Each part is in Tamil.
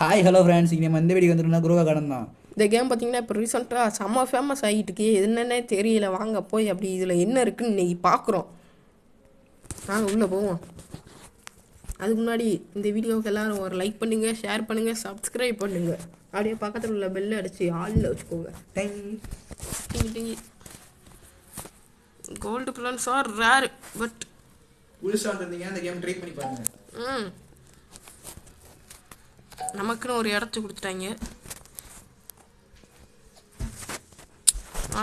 ஹாய் ஹலோ ஃப்ரெண்ட்ஸ், இங்கே நம்ம இந்த வீடியோ வந்துருந்தா குருவா கடன் தான். இந்த கேம் பார்த்தீங்கன்னா இப்போ ரீசெண்டாக செம்ம ஃபேமஸ் ஆகிட்டு இருக்கு. என்னென்னே தெரியல. வாங்க போய் அப்படி இதில் என்ன இருக்குன்னு இன்னைக்கு பார்க்குறோம். நாங்கள் உள்ளே போவோம். அதுக்கு முன்னாடி இந்த வீடியோவுக்கு எல்லோரும் ஒரு லைக் பண்ணுங்கள், ஷேர் பண்ணுங்கள், சப்ஸ்கிரைப் பண்ணுங்கள். அப்படியே பக்கத்தில் உள்ள பெல்லை அடித்து ஆளில் வச்சுக்கோங்க. Dinky gold plants are rare but புதுசாக வந்திருந்தீங்கன்னா இந்த கேம் ட்ரை பண்ணி பாருங்கள். நமக்குன்னு ஒரு இடத்த கொடுத்துட்டாங்க.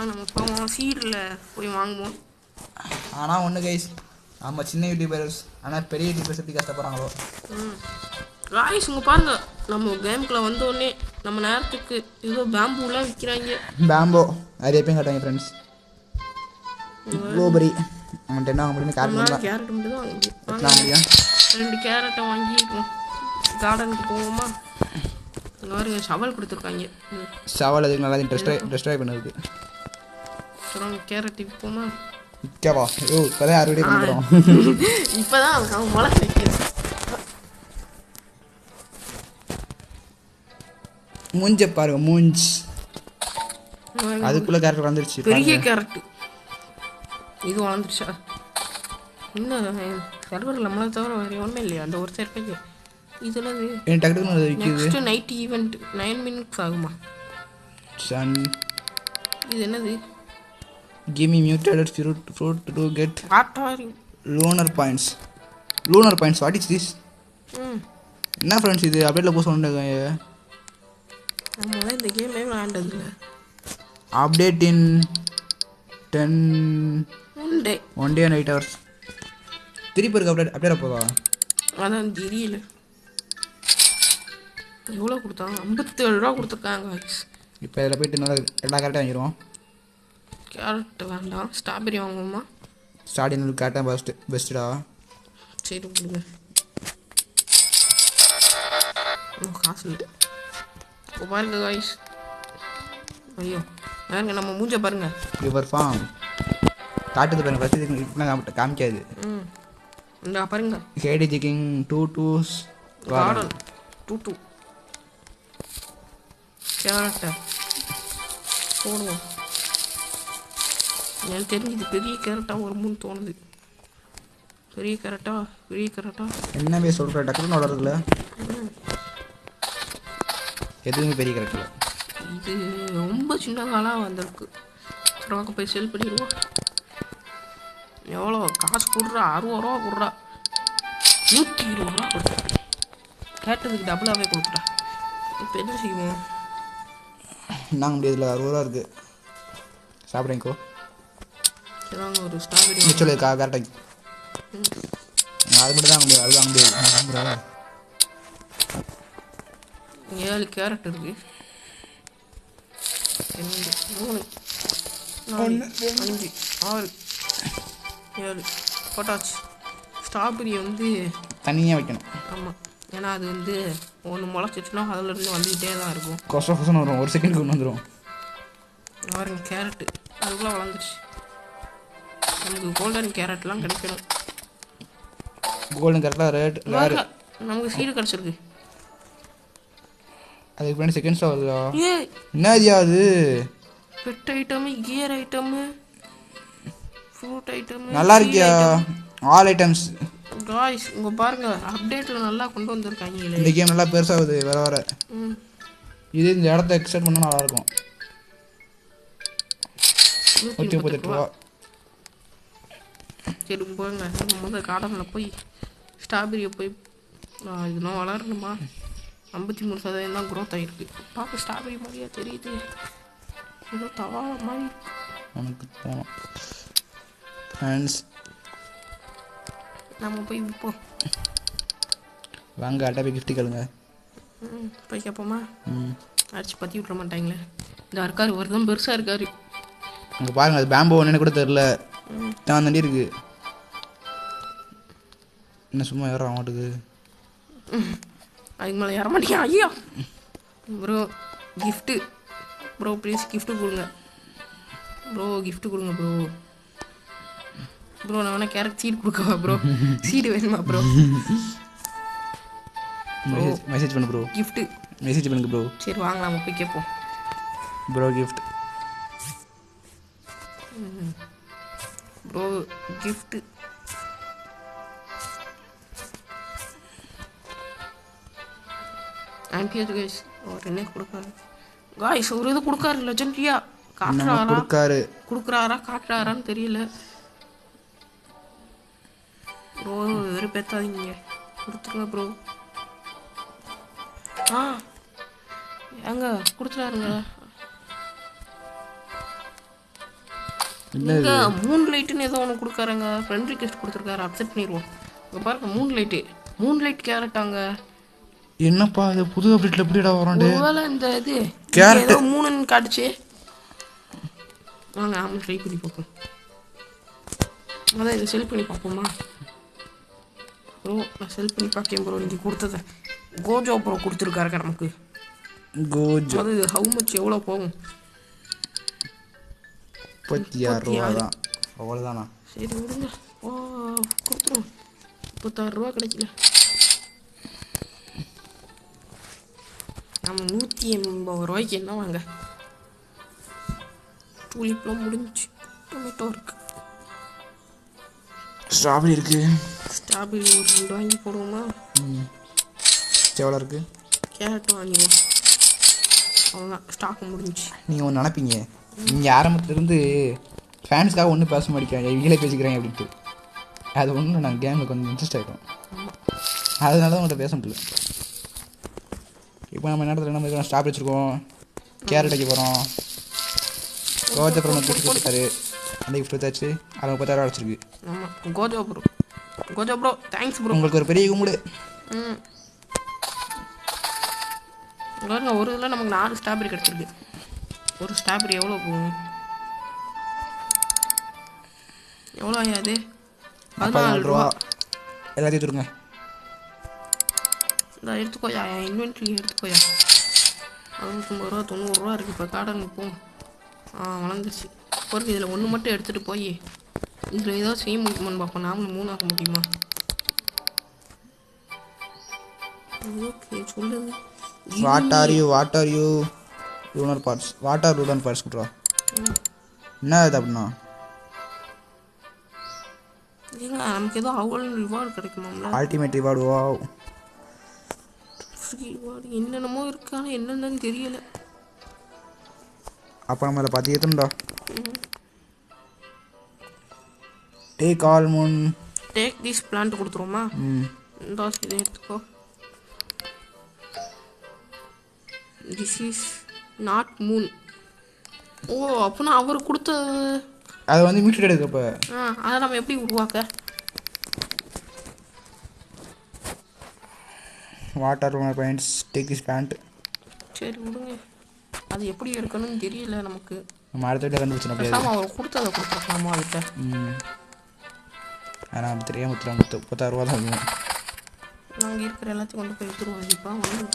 நம்ம போவோம், சீடில் போய் வாங்குவோம். ஆனால் ஒன்று கைஸ், நம்ம சின்ன யூடியூபர்ஸ் ஆனால் பெரிய யூடியூபர்ஸ் எப்படி கஷ்டப்படுறாங்களோ. காய்ஸ் இங்கே பாருங்கள், நம்ம கேமுக்குள்ளே வந்தோடனே நம்ம நேரத்துக்கு ஏதோ பேம்பூலாம் விற்கிறாங்க. பேம்போ அது எப்பயும் காட்டுவாங்க ஃப்ரெண்ட்ஸ். ப்ளூபெரி அவன்கிட்ட என்ன வாங்க முடியும்? கேரட் மட்டும் தான் வாங்க முடியும். 2 கேரட்டை வாங்கிக்குவோம். கார்டனுக்கு போவோமா? இங்கே பாருங்க, ஷவல் கொடுத்துருக்காங்க. ஷவல் அதுக்கு நல்லா டெஸ்ட்ராய் பண்ணுறது. அப்புறம் கேரட் விற்போமா? விற்கவா? ஓ இப்போதான் அறுவடை பண்ணுறோம். இப்போ தான் அவன் முளை வைக்கிறேன். மூஞ்ச பாருங்க, மூஞ்சி அதுக்குள்ளே கேரட் வளர்ந்துருச்சு. பெரிய கேரட்டு இது வளர்ந்துருச்சா? இன்னும் சர்வர் நம்மளை தவிர வேறு ஒன்றும் இல்லையா? அந்த ஒரு சேர்க்கைக்கு இதில் நெக்ஸ்ட் நைட் ஈவெண்ட் 9 minutes ஆகுமா? இது என்னது? Give me mutated fruit to get what are you lunar points. What is this? என்ன ஃப்ரெண்ட்ஸ் இது அப்டேட்டில் போக சொன்னாங்க. நம்ம இந்த கேமே விளையாண்டதில்ல. Update in 1 day and 8 hours. திருப்பி இருக்கு அப்டேட் போதா? அதான் தெரியல. எவ்வளோ கொடுத்தாங்க? 57 ரூபா கொடுத்துருக்காங்க. இப்போ இதில் போய்ட்டு நல்லா எல்லா கரெக்டாக வாங்கிடுவோம். கேரட் வேண்டாம், ஸ்ட்ராபெரி வாங்குவோமா? ஸ்டார்டிங் கேரட்டாக பெஸ்ட்டா. சரி கொடுங்க. காசு இல்லை. இப்போ பாருங்க காய்ஸ், ஐயோ பாருங்க நம்ம மூஞ்ச பாருங்க. யுவர் ஃபார்ம் காட்டுது பாருங்க. ஃபஸ்ட்டு காமிக்காது. இந்த பாருங்க, ஹேடி ஜிக்கிங் 2 கார்டன் 2 கேரட்டை போடுவோம். எனக்கு தெரிஞ்சு இது பெரிய கேரட்டாக வரும்னு தோணுது. பெரிய கேரட்டா என்னவே சொல்கிற டக்குன்னு வளருதுல. எதுவுமே பெரிய கேரட்டில் இது ரொம்ப சின்ன காலாக வந்திருக்கு. அப்புறம் போய் செல் பண்ணிடுவோம். எவ்வளோ காசு கொடுறா? 60 ரூபா கொடுறா. 120 ரூபா கொடுத்தா. கேட்டதுக்கு டபுளாகவே கொடுத்துட்டா. இப்போ என்ன செய்வோம்? நாங்க முடியாதுல. 60 ரூபா இருக்குது. சாப்பிட்றீங்கோ ஒரு ஸ்ட்ராபெரி சொல்லு கரெக்டாக. அது மட்டும் தான் முடியாது. அது வாங்க முடியாது. 7 கேரட் இருக்கு. 2 3 4 5 6 7 போட்டாச்சு. ஸ்ட்ராபெரி வந்து தனியாக வைக்கணும். ஆமாம், ஏன்னா அது வந்து ஒன்று முளைச்சிச்சுன்னா அதிலேருந்து வந்துக்கிட்டே தான் இருக்கும். கொசம் வரும், ஒரு செகண்ட் கொண்டு வந்துடும். பாருங்க கேரட்டு அதுக்குள்ளே வளர்ந்துருச்சு. நமக்கு கோல்டன் கேரட்லாம் கிடைக்கணும். கோல்டன் கேரட்லாம் ரேட் நமக்கு சீடு கிடச்சிருக்கு. அதுக்கு பின்னாடி செகண்ட் ஸ்டார் வருதா? என்ன அது? Pet item, gear item, fruit item, நல்லா இருக்கியா? ஆல் ஐட்டம்ஸ் காய்ஸ் இங்கே பாருங்க, அப்டேட்டில் நல்லா கொண்டு வந்திருக்காங்க. இந்த கேம் நல்லா பெருசாகுது வர. இது இந்த இடத்த எக்ஸ்டெண்ட் பண்ணால் நல்லாயிருக்கும். 138 ரூபா. சரி போங்க, நம்ம முதல் கார்டனில் போய் ஸ்ட்ராபெரியை போய் இதெல்லாம் வளரணுமா? 53% தான் க்ரோத் ஆகிருக்கு. பார்க்க ஸ்ட்ராபெரி மாதிரியா தெரியுது? ஏதோ தவால மாதிரி எனக்கு போகணும் ஃப்ரெண்ட்ஸ். நம்ம போய் விற்போம். வாங்க அட்டை போய் கிஃப்ட் கேளுங்க. போய் கேட்போமா? அடிச்சு பற்றி விட்ற மாட்டாங்களே. இந்த இருக்காரு, ஒரு தான் பெருசாக இருக்காரு. அங்கே பாருங்கள், அது பேம்போ ஒன்று கூட தெரில. தான் தண்டி இருக்கு. என்ன சும்மா ஏற மாட்டுக்கு? அதுக்கு மேலே ஏற மாட்டேங்க. ஐயா bro gift bro, please gift கொடுங்க ப்ரோ. கிஃப்ட்டு கொடுங்க ப்ரோ. ப்ரோ நான் வேணா கேரட் சீடு கொடுக்கவா ப்ரோ? சீடு வேணுமா ப்ரோ? மெசேஜ் பண்ணு ப்ரோ. கிஃப்ட்டு மெசேஜ் பண்ணுங்க ப்ரோ. சரி வாங்க நம்ம போய் கேட்போம். Bro gift. ப்ரோ கிஃப்ட்டு ஆம்பியர் கைஸ் அவர் என்ன கொடுக்காரு காய்ஸ் ஒரு இது கொடுக்காரு லெஜெண்டரியா காட்டுறாரா கொடுக்குறாரா காட்டுறாரான்னு தெரியல ப்ரோ வெறும் பேத்தாதீங்க கொடுத்துருங்க ப்ரோ ஏங்க கொடுத்துறாருங்க இங்கே மூன் லைட்டுன்னு ஏதோ ஒன்று கொடுக்காருங்க ஃப்ரெண்ட் ரிக்வெஸ்ட் கொடுத்துருக்காரு அக்செப்ட் பண்ணிடுவோம் இங்கே பாருங்க மூன் லைட் கேரட்டாங்க என்னப்பா இது புது அப்டேட்ல எப்படிடா வரும் ஒருவேளை இந்த இது கேரட் ஏதோ மூணுன்னு காட்டுச்சு வாங்க ஆமாம் ட்ரை பண்ணி பார்ப்போம் அதான் இதை செல் பண்ணி பார்ப்போமா ப்ரோ நான் செல் பண்ணி பார்க்கேன் ப்ரோ நீங்கள் கொடுத்ததை கோஜோ ப்ரோ கொடுத்துருக்காருக்கா நமக்கு கோஜோ அது ஹவு மச் எவ்வளோ போகும் 36 தான் அவ்வளோதானா சரி விடுங்க ஓ கொடுத்துருவோம் 36 ரூபா கிடைக்கல நம்ம 180 ரூபாய்க்கு என்ன வாங்க டூலிப்லாம் முடிஞ்சு டொமேட்டோ இருக்கு ஸ்ட்ராபெரி இருக்கு ஸ்ட்ராபெரி ஒரு 2 வாங்கி போடுவோமா எவ்வளோ இருக்கு கேரட் வாங்கிடுவோம் அவ்வளோதான் ஸ்டாக் முடிஞ்சு நீங்கள் ஒன்று நினைப்பீங்க நீங்கள் ஆரம்பத்துலேருந்து ஃபேன்ஸ்க்காக ஒன்றும் பேச மாட்டேங்கிறாங்க இவங்களே பேசிக்கிறாங்க அப்படின்ட்டு அது ஒன்றும் நாங்கள் கேமில் கொஞ்சம் இன்ட்ரெஸ்ட் ஆகிடும் அதனால தான் உங்கள்கிட்ட பேச முடியல இப்போ நம்ம நேரத்தில் என்ன மாதிரி ஸ்டாப் வச்சுருக்கோம் கேரட் வைக்க போகிறோம் கோஜா ப்ரோ கிஃப்ட் கொடுத்தாரு அந்த கிஃப்ட் வச்சாச்சு அது 36 ரூபா வச்சிருக்கு ஆமாம் கோஜா ப்ரோ தேங்க்ஸ் ப்ரோ உங்களுக்கு ஒரு பெரிய கும்பிடு பாருங்க ஒரு இதில் நமக்கு 4 ஸ்ட்ராபெரி கிடச்சிருக்கு ஒரு ஸ்ட்ராபெரி எவ்வளோ போகும் எவ்வளோ ஆயாது 14 ரூபா எல்லாத்தையும் தருங்க இந்த எடுத்துக்கோயா என் இன்வென்ட்ரி எடுத்துக்கோயா 69 ரூபா 90 ரூபா இருக்குது இப்போ கார்டன் போகும் வளர்ந்துருச்சு பொறுக்கு இதில் ஒன்று மட்டும் எடுத்துகிட்டு போய் இதில் ஏதோ செய்ய முடியுமான்னு பார்ப்போம் நாமளும் 3 ஆக்க முடியுமா ஓகே சொல்லுங்க what are you lunar parts குட்ரா என்ன இது அப்படின்னா ஏங்க நமக்கு ஏதோ அவ்வளோ ரிவார்டு கிடைக்குமாம்ல அல்டிமேட் ரிவார்டு வாவ் ரிவார்டு என்னென்னமோ இருக்கு ஆனால் என்னென்னு தெரியல அப்போ நம்ம அதை பார்த்து ஏற்றணும்டா take all moon take this plant கொடுத்துருவோமா இந்த இதை எடுத்துக்கோ this is not moon oh அப்போனா அவர் கொடுத்த அதை வந்து மியூட்டட் எடுக்கப்போ அதை நம்ம எப்படி உருவாக்க water points take this plant சரி விடுங்க அது எப்படி எடுக்கணும்னு தெரியல நமக்கு நம்ம அடுத்த வீட்டை கண்டுபிடிச்சோம் அவர் கொடுத்ததை கொடுத்துருக்கலாமா அதுக்கிட்ட ஆனால் தெரியாம 36 ரூபா தான் நாங்கள் இருக்கிற எல்லாத்தையும் கொண்டு போய் எடுத்துருவோம் இப்போ வந்து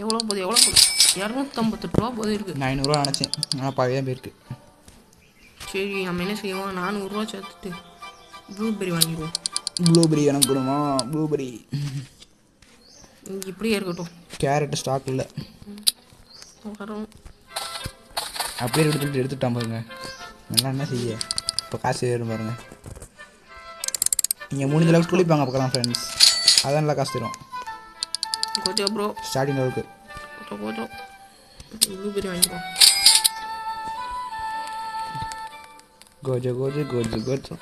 எவ்வளோ போகுது 258 ரூபா போது இருக்குது 900 ரூபா நினச்சேன் ஆனால் பாதி தான் போயிருக்கு சரி நம்ம என்ன செய்வோம் 400 ரூபா சேர்த்துட்டு ப்ளூபெரி வாங்கிடுவோம் ப்ளூபெரி எனக்கு கொடுமா ப்ளூபெரி இங்கே இப்படியே இருக்கட்டும் கேரட் ஸ்டாக் இல்லை வரும் அப்படியே எடுத்துட்டான் பாருங்க நல்லா என்ன செய்ய இப்போ காசு ஏறும் பாருங்க நீங்கள் முடிஞ்ச அளவுக்கு குளிப்பாங்க பார்க்கலாம் ஃப்ரெண்ட்ஸ் அதான் நல்லா காசு தரும் கோஜோ ப்ரோ ஸ்டார்டிங் அளவுக்கு கோஜோ ப்ளூபெரி வாங்கிடுவோம் கோஜோ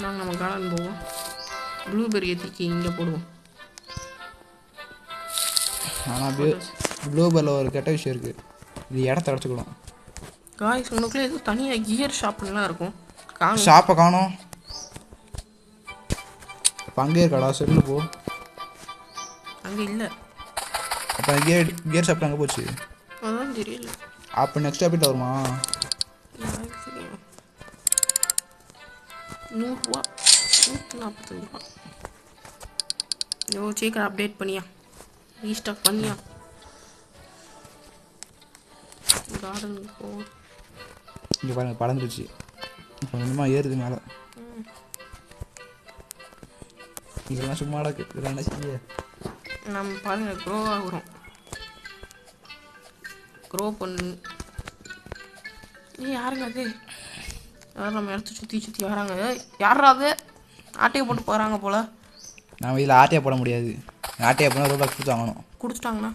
நாங்கள் நம்ம கார்டன் போவோம் ப்ளூபெரி ஏற்றிக்கி இங்கே போடுவோம் ஆனால் ப்ளூபெரியில் ஒரு கெட்ட விஷயம் இருக்குது இது இடத்த அடைச்சிக்கணும் காய்ஸ் உனக்குள்ளே ஏதோ தனியாக கியர் ஷாப்புலாம் இருக்கும் ஷாப்பை காணோம் இப்போ அங்கேயே இருக்காடா சொல்லு போ அங்கே இல்லை அப்போ கியர் ஷாப்பில் அங்கே போச்சு அதான் தெரியல அப்போ நெக்ஸ்ட் அப்டேட் வருமா 100 ரூபா 145 ரூபா சீக்கிரம் அப்டேட் பண்ணியா ரீஸ்டாக் பண்ணியா கார்டனுக்கு போ இங்கே பாருங்க பழந்துருச்சு இப்போ கொஞ்சமாக ஏறுது மேலே இதெல்லாம் சும்மாடா இதெல்லாம் என்ன செய்ய நம்ம பாருங்க க்ரோ ஆகுறோம். க்ரோ பண்ணு. யாருங்க அது? யாரும் நம்ம இடத்த சுற்றி வராங்க. யாரா அது? ஆட்டையை போட்டு போகிறாங்க போல். நம்ம இதில் ஆட்டையை போட முடியாது. ஆட்டையை போனால் ரூபாய் கொடுத்து வாங்கணும். கொடுத்துட்டாங்கண்ணா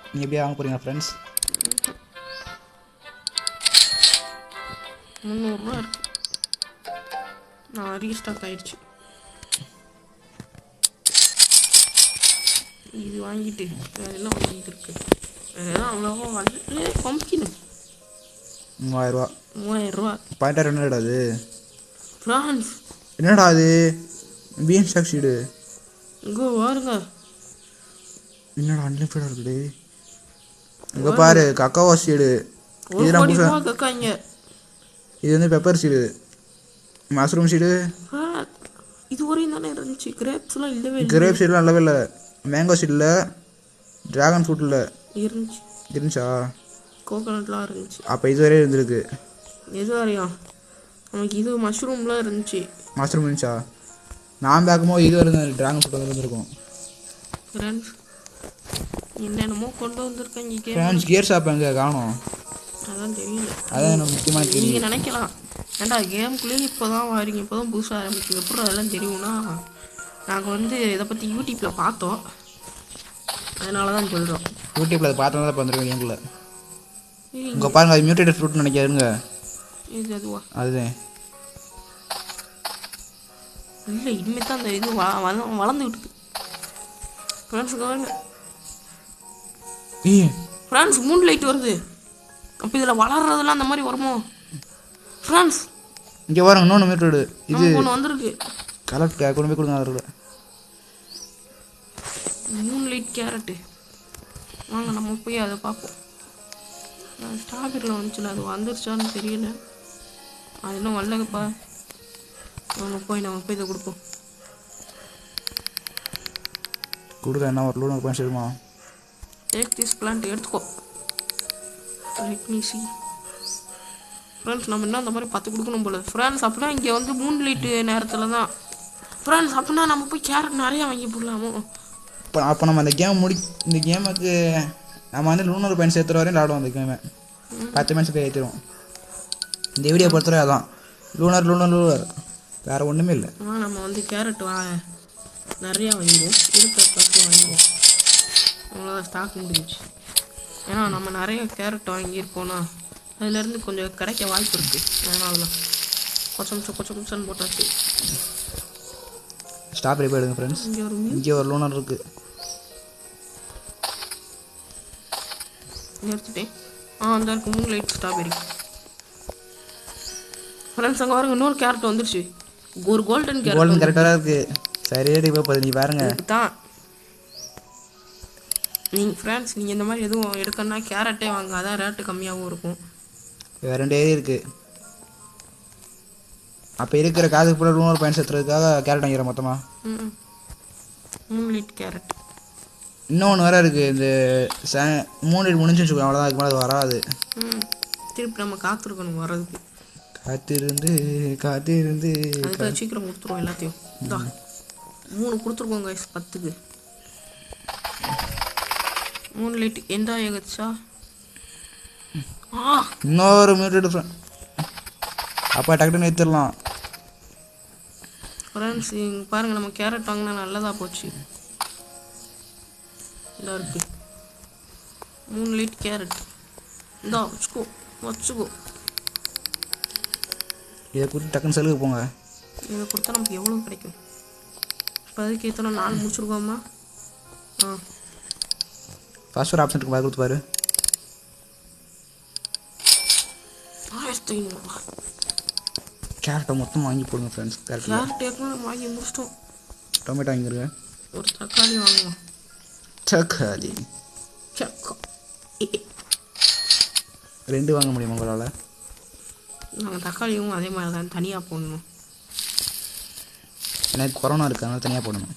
நீங்கள் எப்படியே வாங்க போகிறீங்க ஃப்ரெண்ட்ஸ்? 300 ரூபா இருக்கு. நான் ரீஸ்டாக் ஆயிடுச்சு. இது வாங்கிட்டு அதெல்லாம் வாங்கிட்டு இருக்கு. அதெல்லாம் அவ்வளோவா வந்து பம்பிக்கணும். 3000 ரூபா. பாயிண்டர் என்னடா அது? ஃப்ரான்ஸ். என்னடா அது? Bean stalk seed. இங்கே பாருங்க. என்னடா அன்லிமிட்டடாக இருக்குது? இங்கே பாரு கக்காவா சீடு. இதெல்லாம் கக்காங்க. இது வந்து பெப்பர் சீடு, மஷ்ரூம் சீடு. இது வரையும் தானே இருந்துச்சு. கிரேப்ஸ்லாம் இல்லவே இல்லை. கிரேப் சீடெலாம் இல்லவே இல்லை. மேங்கோ சீடில், ட்ராகன் ஃப்ரூட்டில் இருந்துச்சா? கோகோனட்லாம் இருந்துச்சு. அப்போ இது வரையும் இருந்திருக்கு. எது வரையும்? நமக்கு இது மஷ்ரூம்லாம் இருந்துச்சு. மஷ்ரூம் இருந்துச்சா? நான் பார்க்கும்போது இது வரையும் ட்ராகன் ஃப்ரூட் இருந்திருக்கும். ஃப்ரெண்ட்ஸ் என்னென்னமோ கொண்டு வந்திருக்காங்க. ஃப்ரெண்ட்ஸ் கியர் ஷாப் எங்கே காணோம்? அதான் தெரியல. அதான் எனக்கு முக்கியமாக தெரியும். நீங்கள் நினைக்கலாம் ஏன்டா கேமுக்குள்ளேயே இப்போ தான் வாரீங்க, இப்போ தான் புதுசாக ஆரம்பிச்சிங்க, எப்படி அதெல்லாம் தெரியும்னா நாங்கள் வந்து இதை பற்றி யூடியூப்பில் பார்த்தோம், அதனால தான் சொல்கிறோம். யூடியூப்பில் அதை பார்த்தா தான் வந்துருக்கேன் கேமுக்குள்ள. இங்கே பாருங்கள், அது மியூட்டேட்டட் ஃப்ரூட்னு நினைக்காதுங்க. இது அதுவா? அதுதான். இல்லை இனிமேல் தான் அந்த இது வளர்ந்துக்கிட்டு இருக்கு. ஃப்ரெண்ட்ஸுக்கு வாங்க. ஃப்ரெண்ட்ஸ் மூன் லைட் வருது. அப்போ இதில் வளர்றதுலாம் அந்த மாதிரி வருமோ ஃப்ரெண்ட்ஸ்? இங்கே பாருங்க இன்னொன்று மீட்டோடு இது ஒன்று வந்திருக்கு. கலர் கொண்டு போய் கொடுங்க. அதில் மூன் லைட் கேரட்டு. வாங்க நம்ம போய் அதை பார்ப்போம். ஸ்ட்ராபெரியில் வந்துச்சுல, அது வந்துருச்சான்னு தெரியல. அது இன்னும் வரலப்பா. நம்ம போய் இதை கொடுப்போம். கொடுக்க என்ன ஒரு லூனா பாயிண்ட் சரிமா? டேக் திஸ் பிளான்ட் எடுத்துக்கோ. Let me see. ஃப்ரெண்ட்ஸ் நம்ம இன்னும் அந்த மாதிரி 10 கொடுக்கணும் போல. ஃப்ரெண்ட்ஸ் அப்படின்னா இங்கே வந்து மூன் லைட்டு நேரத்தில் தான். ஃப்ரெண்ட்ஸ் அப்படின்னா நம்ம போய் கேரட் நிறையா வாங்கி போடலாமோ? அப்போ நம்ம அந்த கேம் இந்த கேமுக்கு நம்ம வந்து லூனர் பாயிண்ட் சேர்த்துற வரையும் விளாடுவோம். அந்த கேமை 10 மேட்ச் போய் ஏற்றிடுவோம். இந்த வீடியோ பொறுத்தவரை அதான் லூனர் வேறு ஒன்றுமே இல்லை. நம்ம வந்து கேரட் நிறையா வாங்கிடுவோம். இருக்கிற காசு வாங்கிடுவோம். அவ்வளோதான், ஸ்டாக் முடிஞ்சிச்சு. ஏன்னா நம்ம நிறைய கேரட் வாங்கியிருக்கோன்னா அதுலேருந்து கொஞ்சம் கிடைக்க வாய்ப்பு இருக்குது. அதனால தான் கொச்சம் போட்டாச்சு. ஸ்டாப்ரி போயிடுங்க ஃப்ரெண்ட்ஸ். இங்கே ஒரு லூனர் இருக்குது. எடுத்துட்டேன். அந்த இருக்கு மூணு லைட் ஸ்ட்ராபெரி. ஃப்ரெண்ட்ஸ் அங்கே பாருங்க இன்னொரு கேரட் வந்துருச்சு. ஒரு கோல்டன் கரெக்டாக இருக்குது. சரியாடி போகுது. நீ பாருங்க தான். நீங்கள் ஃப்ரெண்ட்ஸ் நீங்கள் இந்த மாதிரி எதுவும் எடுக்கணும்னா கேரட்டே வாங்க. அதான் ரேட்டு கம்மியாகவும் இருக்கும். வேறு 2 ஏரி இருக்குது. அப்போ இருக்கிற காதுக்கு கூட லூனர் பாயிண்ட் சேர்த்துறதுக்காக கேரட் வாங்கிடுறேன் மொத்தமாக. 3 லிட் கேரட். இன்னொன்று வேறு இருக்குது. இந்த 3 லிட் முடிஞ்சுன்னு வச்சுக்கோங்க. அவ்வளோதான், அதுக்கு மேலே அது வராது. திருப்பி நம்ம காத்திருக்கணும் வர்றதுக்கு. காத்திருந்து அதுக்காக சீக்கிரம் கொடுத்துருவோம் எல்லாத்தையும். 3 கொடுத்துருக்கோங்க 10க்கு. 3 லிட் எந்த ஏகச்சா? இன்னொரு மியூட்டட் அப்போ டக்குன்னு எடுத்துடலாம். ஃப்ரெண்ட்ஸ் இங்கே பாருங்கள், நம்ம கேரட் வாங்கினா நல்லதாக போச்சு. இதாக இருக்கு 3 லிட் கேரட். இந்தா வச்சுக்கோ. இதை கொடுத்து டக்குன்னு செலுக்கு போங்க. இதை கொடுத்தா நமக்கு எவ்வளோ கிடைக்கும்? இப்போ அதுக்கு எத்தனை நாள் முடிச்சிருக்கோம்மா? ஃபர்ஸ்ட் ஒரு ஆப்ஷன் இருக்கு, கொடுத்து பாரு. 1500 கேரட்டை மொத்தம் வாங்கி போடுங்க ஃப்ரெண்ட்ஸ். கேரட் ஏற்கனவே வாங்கி முடிச்சிட்டோம். டொமேட்டோ வாங்கிருங்க. ஒரு தக்காளி வாங்குவோம். தக்காளி 2 வாங்க முடியுமா உங்களால்? நாங்கள் தக்காளியும் அதே மாதிரி தான் தனியாக போடணும். எனக்கு கொரோனா இருக்குது, அதனால தனியாக போடணும்.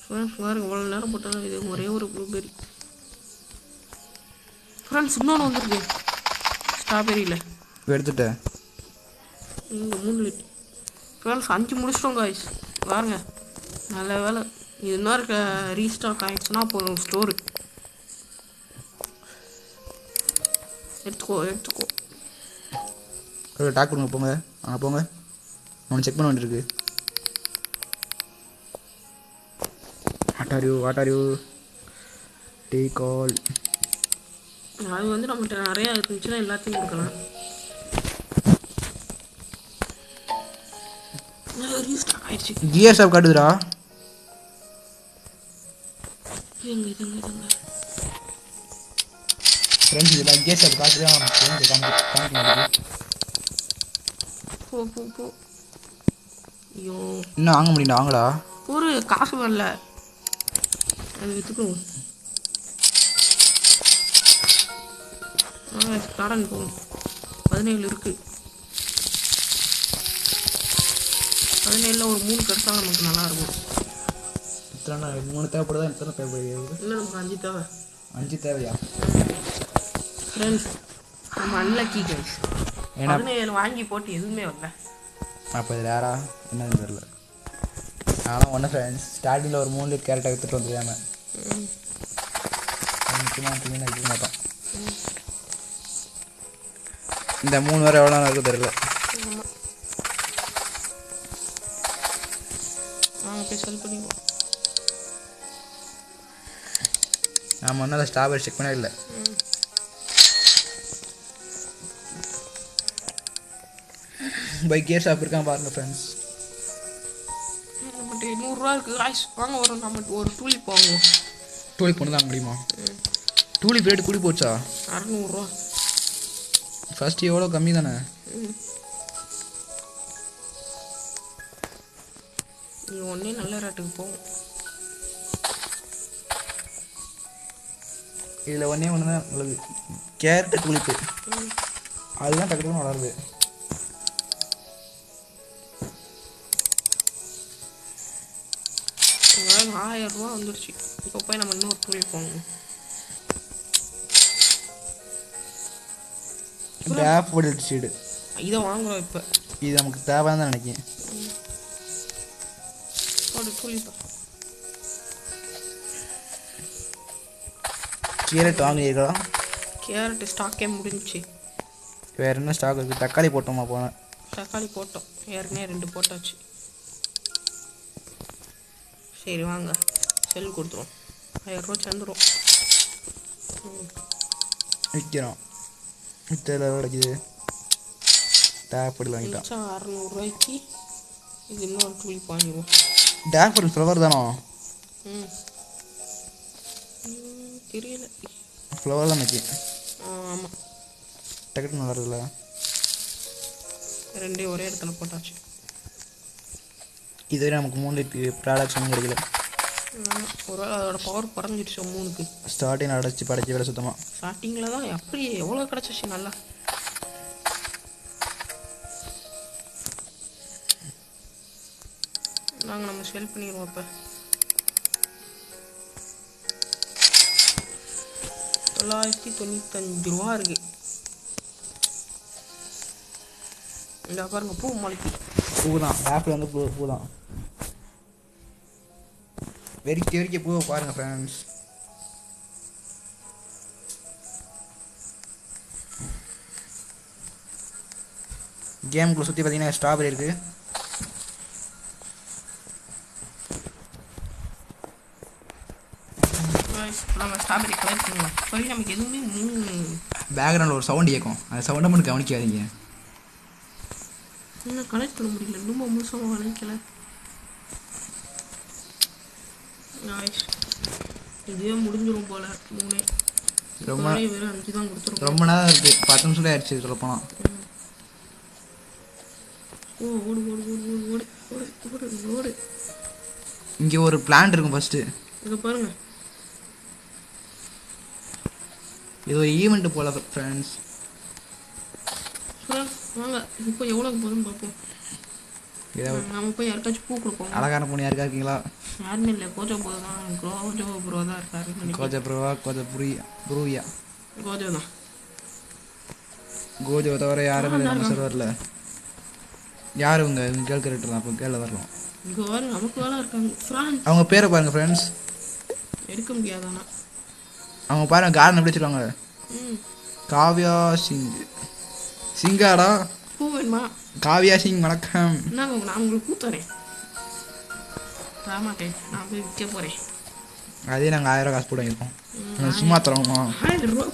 ஃப்ரெண்ட்ஸ் பாருங்க, இவ்வளோ நேரம் போட்டாலும் இது ஒரே ஒரு ப்ளூபெரி. ஃப்ரெண்ட்ஸ் இன்னொன்று வந்துருக்கு ஸ்ட்ராபெரியில். எடுத்துட்டேன். இங்கே 3 லிட் ஃப்ரெண்ட்ஸ் 5 முடிச்சிட்டோம் காய்ஸ். பாருங்க நல்ல வேலை. இது இன்னொரு ரீஸ்டாக் ஆகிடுச்சுன்னா போதும் ஸ்டோரு. எடுத்துக்கோ. டாக் கொடுங்க, போங்க அங்கே போங்க. அவனை செக் பண்ண வேண்டியிருக்கு. What are you take call. அது வந்து நம்மகிட்ட நிறையா இருந்துச்சுன்னா எல்லாத்தையும் கொடுக்கலாம். ரீஸ்டாக் ஆயிடுச்சு. கியர் ஷாப் காட்டுதுடா. ஃப்ரெண்ட்ஸ் இதெல்லாம் கியர் ஷாப் காட்டுதான். போ. ஐயோ இன்னும் வாங்க முடியும்டா, வாங்கடா. ஒரு காசு வரல, அது விற்றுக்கணும். காடன் போகும். 17 இருக்குது. 17ல் ஒரு 3 கிடைச்சா நமக்கு நல்லாயிருக்கும். இத்தனை 3 தேவைப்படுதா? எத்தனை தேவைப்படுது? இல்லை நமக்கு 5 தேவை. 5 தேவையா? ஃப்ரெண்ட்ஸ் நம்ம அன்லக்கி கைஸ். 17 வாங்கி போட்டு எதுவுமே வரல. அப்போ இது யாரா என்னன்னு தெரியல. ஆனால் ஒன்று ஃப்ரெண்ட்ஸ், ஸ்டார்டிங்கில் ஒரு 3 கேரட்டை எடுத்துகிட்டு வந்துருக்காங்க. முக்கியமாக வைக்க மாட்டோம். இந்த 3 வரை எவ்வளோ இருக்கும் தெரியல. போய் செல் பண்ணிடுவோம். நாம் ஒன்றும் அதை ஸ்ட்ராபெரி செக் பண்ணவே இல்லை. பைக் கியர் ஷாப் இருக்கான் பாருங்கள் ஃப்ரெண்ட்ஸ். நம்மகிட்ட 100 ரூபா இருக்குது காய்ஸ். வாங்க வரும். நம்ம ஒரு டூலிப் வாங்குவோம். டூலிப் ஒன்று தான் முடியுமா? டூலிப் ரேட்டு கூடி போச்சா? 600 ரூபா. ஃபர்ஸ்ட் எவ்வளோ கம்மி தானே? நீ ஒன்றே நல்ல ரேட்டுக்கு போகும். இதில் ஒன்றே ஒன்று தான் நல்லது, கேரட்டு டூலிப்பு. அதுதான் டக்குனு வளருது. உங்களுக்கு 1000 ரூபா வந்துடுச்சு. இப்போ போய் நம்ம இன்னொரு டூலிப் வாங்கணும். டேஃபோடில் சீடு இதை வாங்குறோம். இப்போ இது நமக்கு தேவைன்னு தான் நினைக்கிறேன். ஒரு டூலிப். கேரட் வாங்கியிருக்கலாம். கேரட் ஸ்டாக்கே முடிஞ்சிச்சு. வேறு என்ன ஸ்டாக் இருக்குது? தக்காளி போட்டோமா? போனேன் தக்காளி போட்டோம். ஏற்கனவே 2 போட்டாச்சு. சரி வாங்க செல் கொடுத்துருவோம். 1000 ரூபா சேர்ந்துடும். விற்கிறோம். விற்ற கிடைக்குது. டேஃபோடில் வாங்கிட்டான். 600 ரூபாய்க்கு இது இன்னொரு டூலிப் வாங்கிடுவோம். டேஃபோடில் ஃப்ளவர் தானோ? தெரியல. ஃப்ளவர் தான் நினைக்கி. ஆமாம். டக்குனு நல்லா இருக்குல்ல? 2 ஒரே இடத்துல போட்டாச்சு. இதுவரை நமக்கு 3 ப்ராடக்ட்ஸ் ஒன்றும் கிடைக்கல. ஒரு அதோட பவர் குறைஞ்சிடுச்சு 3க்கு. ஸ்டார்டிங் அடைச்சி படைச்சி விட சுத்தமாக. ஸ்டார்டிங்கில் தான் அப்படி எவ்வளோ கிடச்சிச்சு நல்லா. நாங்கள் நம்ம செல் பண்ணிடுவோம். இப்போ 995 ரூபா இருக்கு. இந்த பாருங்க பூ மலைக்கு. பூ தான் ஆப்பிள் வந்து பூ தான். வெறிக்க பூவை பாருங்கள் ஃப்ரெண்ட்ஸ். கேமுக்குள்ளே சுற்றி பார்த்தீங்கன்னா ஸ்ட்ராபெரி இருக்குது. நம்ம ஸ்ட்ராபெரி கலெக்ட் பண்ணலாம். சரி நமக்கு எதுவுமே பேக்ரவுண்டில் ஒரு சவுண்ட் கேட்கும். அந்த சவுண்டை மட்டும் கவனிக்காதீங்க. இன்னும் கலெக்ட் பண்ண முடியல. ரொம்ப முழுசாக கலெக்டல. இதுவே முடிஞ்சிடும் போல். 3 ரொம்ப வெறும் 5 தான் கொடுத்துருக்கோம். ரொம்ப நேரம் இருக்குது. 10 நிமிஷம் ஆயிடுச்சு சொல்லப்போனால். ஓடு ஓடு ஓடு ஓடு ஓடு ஓடு ஓடு. இங்கே ஒரு பிளான்ட் இருக்கும் ஃபஸ்ட்டு. இங்கே பாருங்க. இது ஒரு ஈவெண்ட்டு போல ஃப்ரெண்ட்ஸ். வாங்க இப்போ எவ்வளோக்கு போதுன்னு பார்ப்போம். நம்ம போய் யாருக்காச்சும் பூ கொடுப்போம். அழகான பொண்ணு யாருக்கா இருக்கீங்களா? யாருமே இல்லை. கோஜோ ப்ரோ தான். கோஜோ ப்ரோ தான் இருக்காரு. கோஜோ ப்ரோவா? கோஜோ ப்ரூயா? கோஜோ தான். கோஜோ தவிர யாருமே நம்ம சர்வரில். யார் இவங்க கேர்ள் கேரக்டர் தான். அப்போ கேர்ள் வரலாம். இங்கே வர நமக்கு வேலை இருக்காங்க ஃப்ரான்ஸ். அவங்க பேரை பாருங்கள் ஃப்ரெண்ட்ஸ். எடுக்க முடியாதானா? அவங்க பாருங்கள் கார்டன் எப்படி வச்சுருவாங்க. ம் காவ்யா சிங். சிங்காடா? பூ வேணுமா? காவ்யா சிங் வணக்கம். என்னங்க நான் உங்களுக்கு பூ தரேன். தரமாட்டேன், நான் போய் விற்க போகிறேன். அதே நாங்கள் 1000 காசு போட்டு வாங்கியிருக்கோம். சும்மா தரோமா? 1000 ரூபா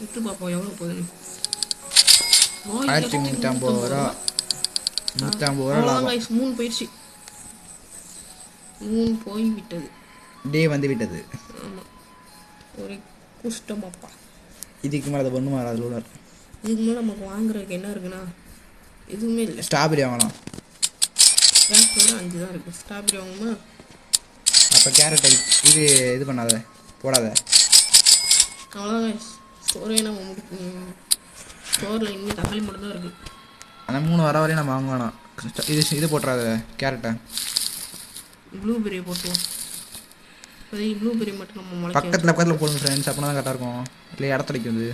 விட்டு பார்ப்போம் எவ்வளோ போகுதுன்னு. 1350 ரூபா. 150 ரூபா லாபம். 3 போயிடுச்சு. 3 போய் விட்டது. டே வந்து விட்டது. ஆமாம், ஒரு குஷ்டமாப்பா. இதுக்கு மேலே அதை ஒன்றும் வராது லூனர். இதுக்கு மேலே நமக்கு வாங்குறதுக்கு என்ன இருக்குன்னா எதுவுமே இல்லை. ஸ்ட்ராபெரி வாங்கலாம். கேரட்டோட 5 தான் இருக்குது. ஸ்ட்ராபெரி வாங்குமா? அப்போ கேரட் இது பண்ணாத, போடாத. அவ்வளோதான். ஸ்டோரே நம்ம ஸ்டோரில் இனிமேல் தக்காளி மட்டும் தான் இருக்குது. அந்த 3 வர வரையும் நம்ம வாங்க வேணாம். இது போட்டுறாத கேரட்டை. ப்ளூபெரியை போட்டுவோம். இப்போதைக்கு ப்ளூபெரி மட்டும் நம்ம முளைக்க பக்கத்தில் போடுங்க ஃப்ரெண்ட்ஸ். அப்போ தான் கரெக்டாக இருக்கும். இல்லை இடத்துலைக்கு வந்து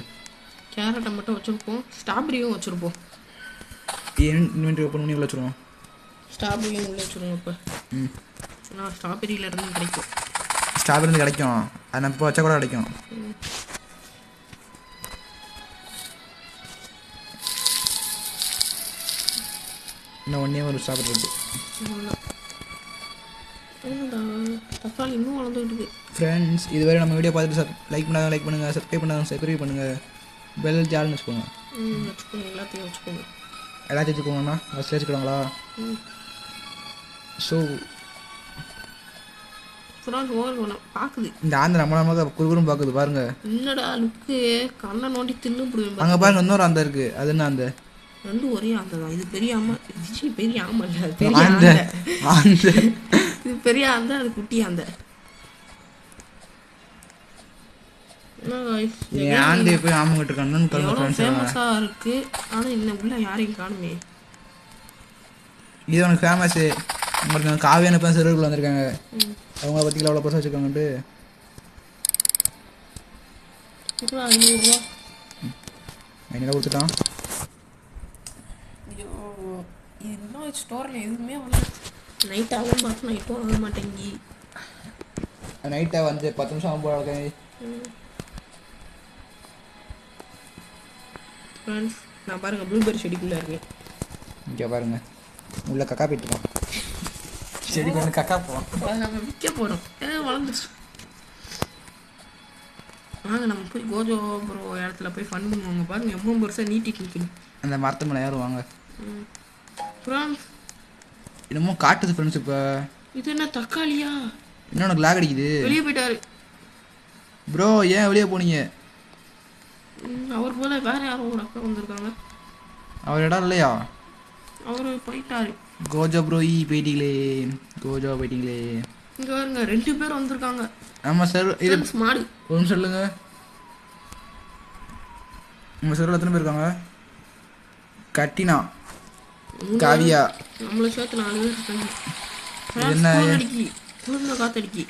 கேரட்டை மட்டும் வச்சுருப்போம். ஸ்ட்ராபெரியும் வச்சுருப்போம். இன்வென்ட்ரி ஓப்பன் பண்ணி உள்ள வச்சுருவோம். ஸ்ட்ராபெரியும் உள்ளே வச்சுருவோம். இப்போ ஏன்னா ஸ்ட்ராபெரியிலேருந்து கிடைக்கும். ஸ்ட்ராபெரி கிடைக்கும். அது நம்ம இப்போ வச்சா கூட கிடைக்கும். இன்னும் 1 ஒரு ஸ்ட்ராபெரி இருக்குது. தக்காளி இன்னும் வளர்ந்துக்கிட்டு இருக்குது. ஃப்ரெண்ட்ஸ் இதுவரை நம்ம வீடியோ பார்த்துட்டு லைக் பண்ணுங்கள், சப்ஸ்கிரைப் பண்ணுங்கள், பெல் ஜால்னு வச்சுக்கோங்க. வச்சுக்கோங்க, எல்லாத்தையும் வச்சுக்கோங்க. எல்லாத்தையும் வச்சுக்கோங்கண்ணா. ஃபஸ்ட்டு வச்சுக்கோங்களா? ஸோ பார்க்குது இந்த ஆந்த நம்ம குறுகுறும் பார்க்குது பாருங்க. என்னடா லுக்கு, கண்ணை நோண்டி தின்னு போடுவேன். அங்கே பாருங்க இன்னொரு ஆந்த இருக்குது. அது என்ன அந்த? ரெண்டும் ஒரே ஆந்தை தான். இது பெரிய ஆமை, பெரிய ஆமை இல்லை, ஆந்த பெரிய ஆந்தை. இது பெரிய ஆந்தை, அது குட்டி ஆந்தை. ஆந்தையை போய் ஆமாங்கிட்டு இருக்கான்னு ஃபேமஸாக இருக்குது. ஆனால் இன்னும் உள்ள யாரையும் காணுமே. இது உனக்கு ஃபேமஸ்ஸு. உங்களுக்கு காவியான இப்போ சிறுவர்கள் வந்திருக்காங்க. அவங்கள பற்றிக்கலாம் அவ்வளோ பரிசு வச்சுருக்காங்கன்ட்டு 500 ரூபா கொடுத்துட்டான். ஐயோ, இது இன்னும் ஸ்டோரில் எதுவுமே வரல. நைட் ஆகும் பார்த்து நைட்டும் ஆக மாட்டேங்கி. நைட்டாக வந்து 10 நிமிஷம் ஆகும் போல. ஃப்ரெண்ட்ஸ் நான் பாருங்கள் ப்ளூபெரி செடிக்குள்ளே இருக்கேன். இங்கே பாருங்க உள்ள கக்கா போயிட்டுருக்கோம். செடிக்கு வந்து கக்கா போவோம். நம்ம விற்க போகிறோம். வளர்ந்துச்சு. வாங்க நம்ம போய் கோஜோ ப்ரோ இடத்துல போய் ஃபன் பண்ணுவாங்க. பாருங்கள் எவ்வளோ பெருசாக நீட்டிட்டு நிற்கணும். அந்த மரத்து மேலே யாரும் வாங்க. ஃப்ரெண்ட்ஸ் என்னமோ காட்டுது ஃப்ரெண்ட்ஸ். இப்போ இது என்ன தக்காளியா? இன்னும் உனக்கு லாக் அடிக்குது. வெளியே போயிட்டாரு ப்ரோ. ஏன் வெளியே போனீங்க? அவர் போல வேற யாரும் ஒரு அக்கா வந்திருக்காங்க. அவர் இடம் இல்லையா? அவர் போயிட்டாரு. கோஜோ ப்ரோ போயிட்டீங்களே. இங்கே பாருங்க 2 பேர் வந்திருக்காங்க. ஆமாம் சார். இது மாடு ஒரு நிமிஷம் சொல்லுங்க. உங்கள் சார் எத்தனை பேர் இருக்காங்க? கட்டினா, காவியா, நம்மளை சேர்த்து 4 பேர் இருக்காங்க. என்ன காத்தடிக்கி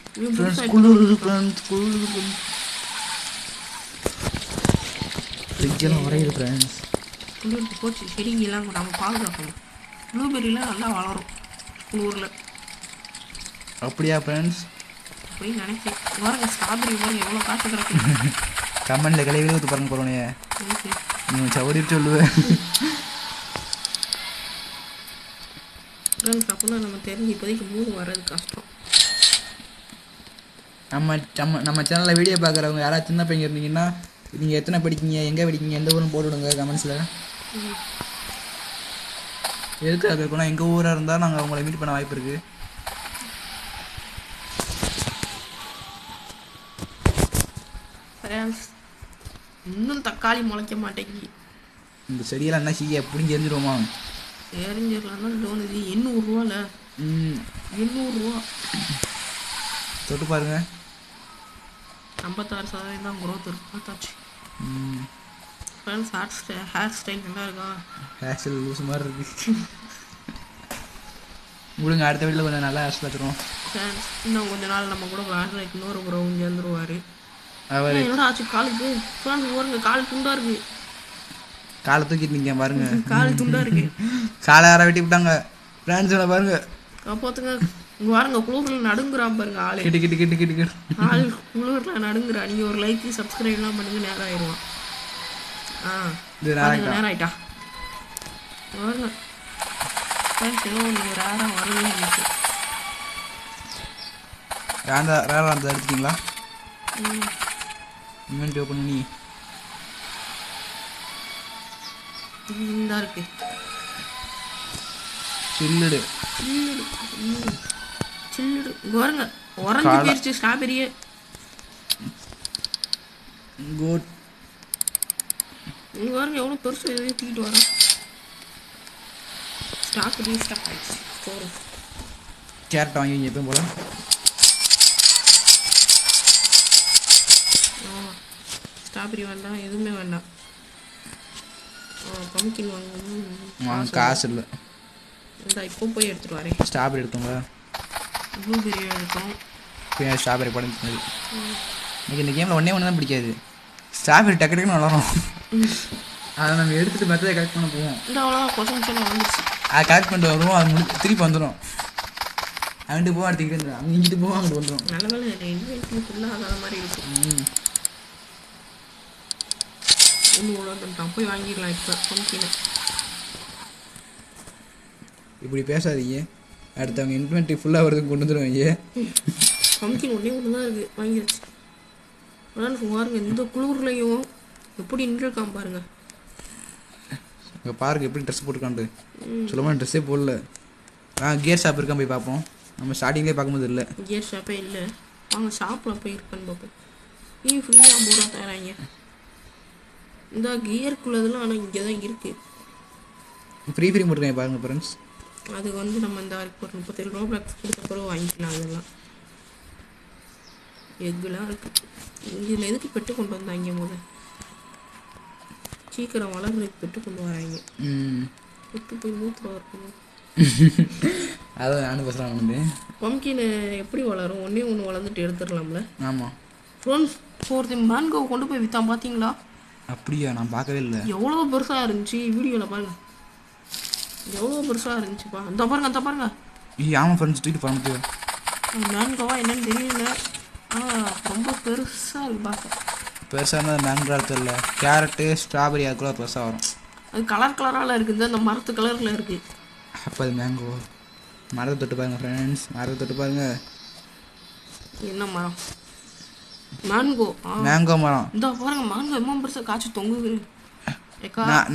வரையுது ஃப்ரெண்ட்ஸ். குளிருக்கு போச்சு. செடிங்கெல்லாம் நம்ம பாதுகாக்கணும். ப்ளூபெரிலாம் நல்லா வளரும் குளூரில். அப்படியா ஃப்ரெண்ட்ஸ்? போய் நினைக்கிறேன். பாருங்க ஸ்ட்ராபெரி பாருங்க எவ்வளோ காசு கிடக்கு. கமெண்ட்ல கிளை விழுத்து பாருங்க போறோனே. நீ சவுடி சொல்லுவேன். ஃப்ரெண்ட்ஸ் அப்போதான் நம்ம தெரிஞ்சு இப்போதைக்கு மூணு வர்றது கஷ்டம். நம்ம சேனலில் வீடியோ பார்க்குறவங்க யாராவது சின்ன பையன் இருந்தீங்கன்னா நீங்கள் எத்தனை படிக்கீங்க, எங்கே படிக்கீங்க, எந்த ஊரும் போட்டு விடுங்க கமெண்ட்ஸில். எதுக்காக இருக்கணும், எங்கள் ஊராக இருந்தால் நாங்கள் அவங்கள மீட் பண்ண வாய்ப்பு இருக்குது. இன்னும் தக்காளி முளைக்க மாட்டேங்கி. இந்த செடியெல்லாம் என்ன செய்ய பிடிங்கி எரிஞ்சிருவோமா? எரிஞ்சிடலாம் தான் தோணுது. 800 ரூபால. 800 ரூபா தொட்டு பாருங்க. 56% தான் குரோத் இருக்கு. பார்த்தாச்சு ஃப்ரெண்ட்ஸ். ஹேர் ஸ்டைல் நல்லா இருக்கா? ஹேர் ஸ்டைல் லூஸ் மாதிரி இருக்கு. முழுங்க அடுத்த வீட்டில் கொஞ்சம் நல்லா ஹேர் ஸ்டைல் வச்சுருவோம் ஃப்ரெண்ட்ஸ். இன்னும் கொஞ்ச நாள் நம்ம கூட விளையாடுறதுக்கு இன்னொரு ப்ரோ இங்கே வந்துருவார். அவர் என்னோட ஆச்சு காலுக்கு. ஃப்ரெண்ட்ஸ் பாருங்க கால் துண்டா இருக்கு. காலை தூக்கிட்டு நிற்க பாருங்க. கால் துண்டா இருக்கு. காலை யாரை வெட்டி விட்டாங்க ஃப்ரெண்ட்ஸோட பாருங்க. காப்பாத்துங்க. இங்க பாருங்க குளூரில் நடுங்குறான் பாருங்க ஆளு. கிட்டு கிட்டு கிட்டு கிட்டு கிட்டு ஆள் குளூரில் நடுங்குறா. நீங்கள் ஒரு லைக் சப்ஸ்கிரைப்லாம் பண்ணுங்க, நேரம் ஆயிடுவான். இது நேரம் ஆயிட்டா பாருங்க. நீங்கள் ரேராக வரவே இருந்துச்சு. ரேரா அந்த எடுத்துட்டீங்களா? இன்வென்ட்ரி ஓப்பன் பண்ணி இந்த இருக்கு. சில்லுடு சில்லுடு பாருங்க. உறைஞ்சி போயிடுச்சு ஸ்ட்ராபெரியே. குட். இங்கே பாருங்க எவ்வளோ பெருசு எதையும் தூக்கிட்டு வரேன். ஸ்ட்ராபெரி ஸ்டாக் ஆயிடுச்சு. கேரட் வாங்கி எப்பயும் போல. ஸ்ட்ராபெரி வேண்டாம், எதுவுமே வேண்டாம். பம்கின் வாங்கணும். காசு இல்லை. இந்த இப்போ போய் எடுத்துகிட்டு வரேன். ஸ்ட்ராபெரி எடுத்தோங்களா? ப்ளூபெரி எடுத்தோம். ஸ்ட்ராபெரி படம் எனக்கு இந்த கேமில் ஒன்றே தான் பிடிக்காது. ஸ்ட்ராபெரி டக்கு டக்குன்னு வளரும். அதை நம்ம எடுத்துகிட்டு மெத்ததை கரெக்ட் பண்ண போவோம். இந்த அவ்வளோதான் கொசம் வந்துச்சு. அதை கரெக்ட் பண்ணிட்டு வருவோம். அது திருப்பி வந்துடும். அங்கிட்டு போவோம், அடுத்துக்கிட்டு இருந்துடும். அங்கே இங்கிட்டு போவோம், அங்கிட்டு வந்துடும். நல்ல வேலை இன்வென்ட்ரி ஃபுல்லாக ஆகாத மாதிரி இருக்கும். ஒன்று உழந்துட்டான். போய் வாங்கிடலாம் இப்போ பம்கினை. இப்படி பேசாதீங்க. அடுத்தவங்க இன்வென்ட்ரி ஃபுல்லாக வருதுன்னு கொண்டு வந்துடுவாங்க. பம்கின் ஒன்று தான் இருக்குது, வாங்கிடுச்சு. ஆனால் பாருங்க இந்த குளூர்லையும் எப்படி நின்றுருக்கான் பாருங்க. இங்கே பாருங்க எப்படி ட்ரெஸ் போட்டுக்கான்ட்டு. சொல்லமான ட்ரெஸ்ஸே போடல. கியர் ஷாப் இருக்கான், போய் பார்ப்போம். நம்ம ஸ்டார்டிங்லேயே பார்க்கும்போது இல்லை. கியர் ஷாப்பே இல்லை. வாங்க ஷாப்பில் போய் இருக்கான்னு பார்ப்போம். ஃப்ரீயாக 50 ரூபா தராங்க. இந்த கியருக்குள்ளதெல்லாம் ஆனால் இங்கே தான் இருக்குது. ஃப்ரீ போட்டுருக்கேன் பாருங்கள் ஃப்ரெண்ட்ஸ். அது வந்து நம்ம இந்த ஒரு 37 ரூபா கொடுத்த பிறகு வாங்கிக்கலாம். அதெல்லாம் எக்குலாம் இருக்குது. இதில் எதுக்கு பெட்டு கொண்டு வந்தாங்க? முதல் சீக்கிரம் வளர்றதுக்கு பெட்டு கொண்டு வராங்க. பெட்டு போய் மூத்திரம் இருக்கணும். அதான் நானும் பேசுகிறேன். வந்து பம்கின் எப்படி வளரும்? ஒன்று வளர்ந்துட்டு எடுத்துடலாம்ல. ஆமாம் ஃப்ரெண்ட்ஸ், ஒருத்தன் மேங்கோவை கொண்டு போய் விற்றான் பார்த்தீங்களா? அப்படியா? நான் பார்க்கவே இல்லை. எவ்வளோ பெருசாக இருந்துச்சு. வீடியோவில் பாருங்கள் எவ்வளோ பெருசாக இருந்துச்சுப்பா. அந்த பாருங்க. ஆமாம் ஃப்ரெண்ட்ஸ், தூக்கிட்டு போக முடியும். மேங்கோவா என்னன்னு தெரியல. ரொம்ப பெருசாக இருக்கு பார்க்க. பெருசாக இருந்தால் மேங்கோ தெரியல. கேரட்டு ஸ்ட்ராபெரி அதுக்குள்ள பெருசாக வரும். அது கலரால் இருக்குது. அந்த மரத்து கலரில் இருக்குது. அப்போ அது மேங்கோ. மரத்தை தொட்டு பாருங்கள் ஃப்ரெண்ட்ஸ், மரத்தை தொட்டு பாருங்க. என்ன மரம்? மேங்கோ. மேங்கோ மரம். இந்த பாருங்க மேங்கோ எவ்வளோ பெருசாக காய்ச்சி தொங்குது.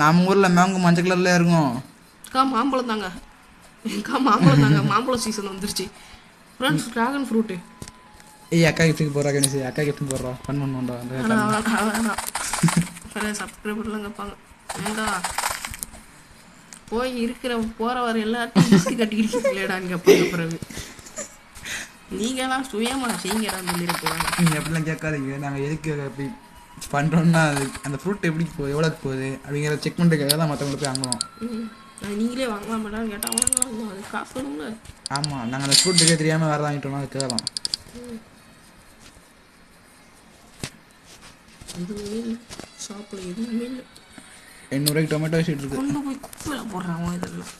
நம்ம ஊரில் மேங்கோ மஞ்சள் கலரில் இருக்கும். மாம்பழம் தாங்க. மாம்பழம் சீசன் வந்துருச்சு ஃப்ரெண்ட்ஸ். Dragon fruit. அக்கா கிஃப்ட்டுக்கு போடுறா கணேஷ். அக்கா கிஃப்ட்டுக்கு போடுறோம். ஃபன் பண்ணுவோம்டா. சப்ஸ்கிரைபர்லாம் கேட்பாங்க. ஏண்டா போய் இருக்கிற போகிற வர எல்லாத்தையும் லிஸ்ட்டு கட்டிக்கிட்டு கேட்பாங்க. பிறகு நீங்களாம் சுயமாக செய்யுங்கடா சொல்லிட போகிறாங்க. நீங்கள் அப்படிலாம் கேட்காதீங்க. நாங்கள் எதுக்கு அப்படி பண்ணுறோன்னா அது அந்த ஃப்ரூட் எப்படி போகுது, எவ்வளோக்கு போகுது அப்படிங்கிறத செக் பண்ணுறதுக்காக தான் மற்றவங்களை போய் வாங்குவோம். அது நீங்களே வாங்கலாம் மேடம் கேட்டால் வாங்கலாம். அது காசு வரும்ல. ஆமாம், நாங்கள் அந்த ஃப்ரூட் இருக்கே தெரியாமல் வேறு வாங்கிட்டோம்னா அது கேட்கலாம். எதுவுமே இல்லை ஷாப்பில், எதுவுமே இல்லை. 800 ரூபாய்க்கு டொமேட்டோ ஷீட் இருக்குது. கொண்டு போய் குப்பையில் போடுறாங்க. இதெல்லாம்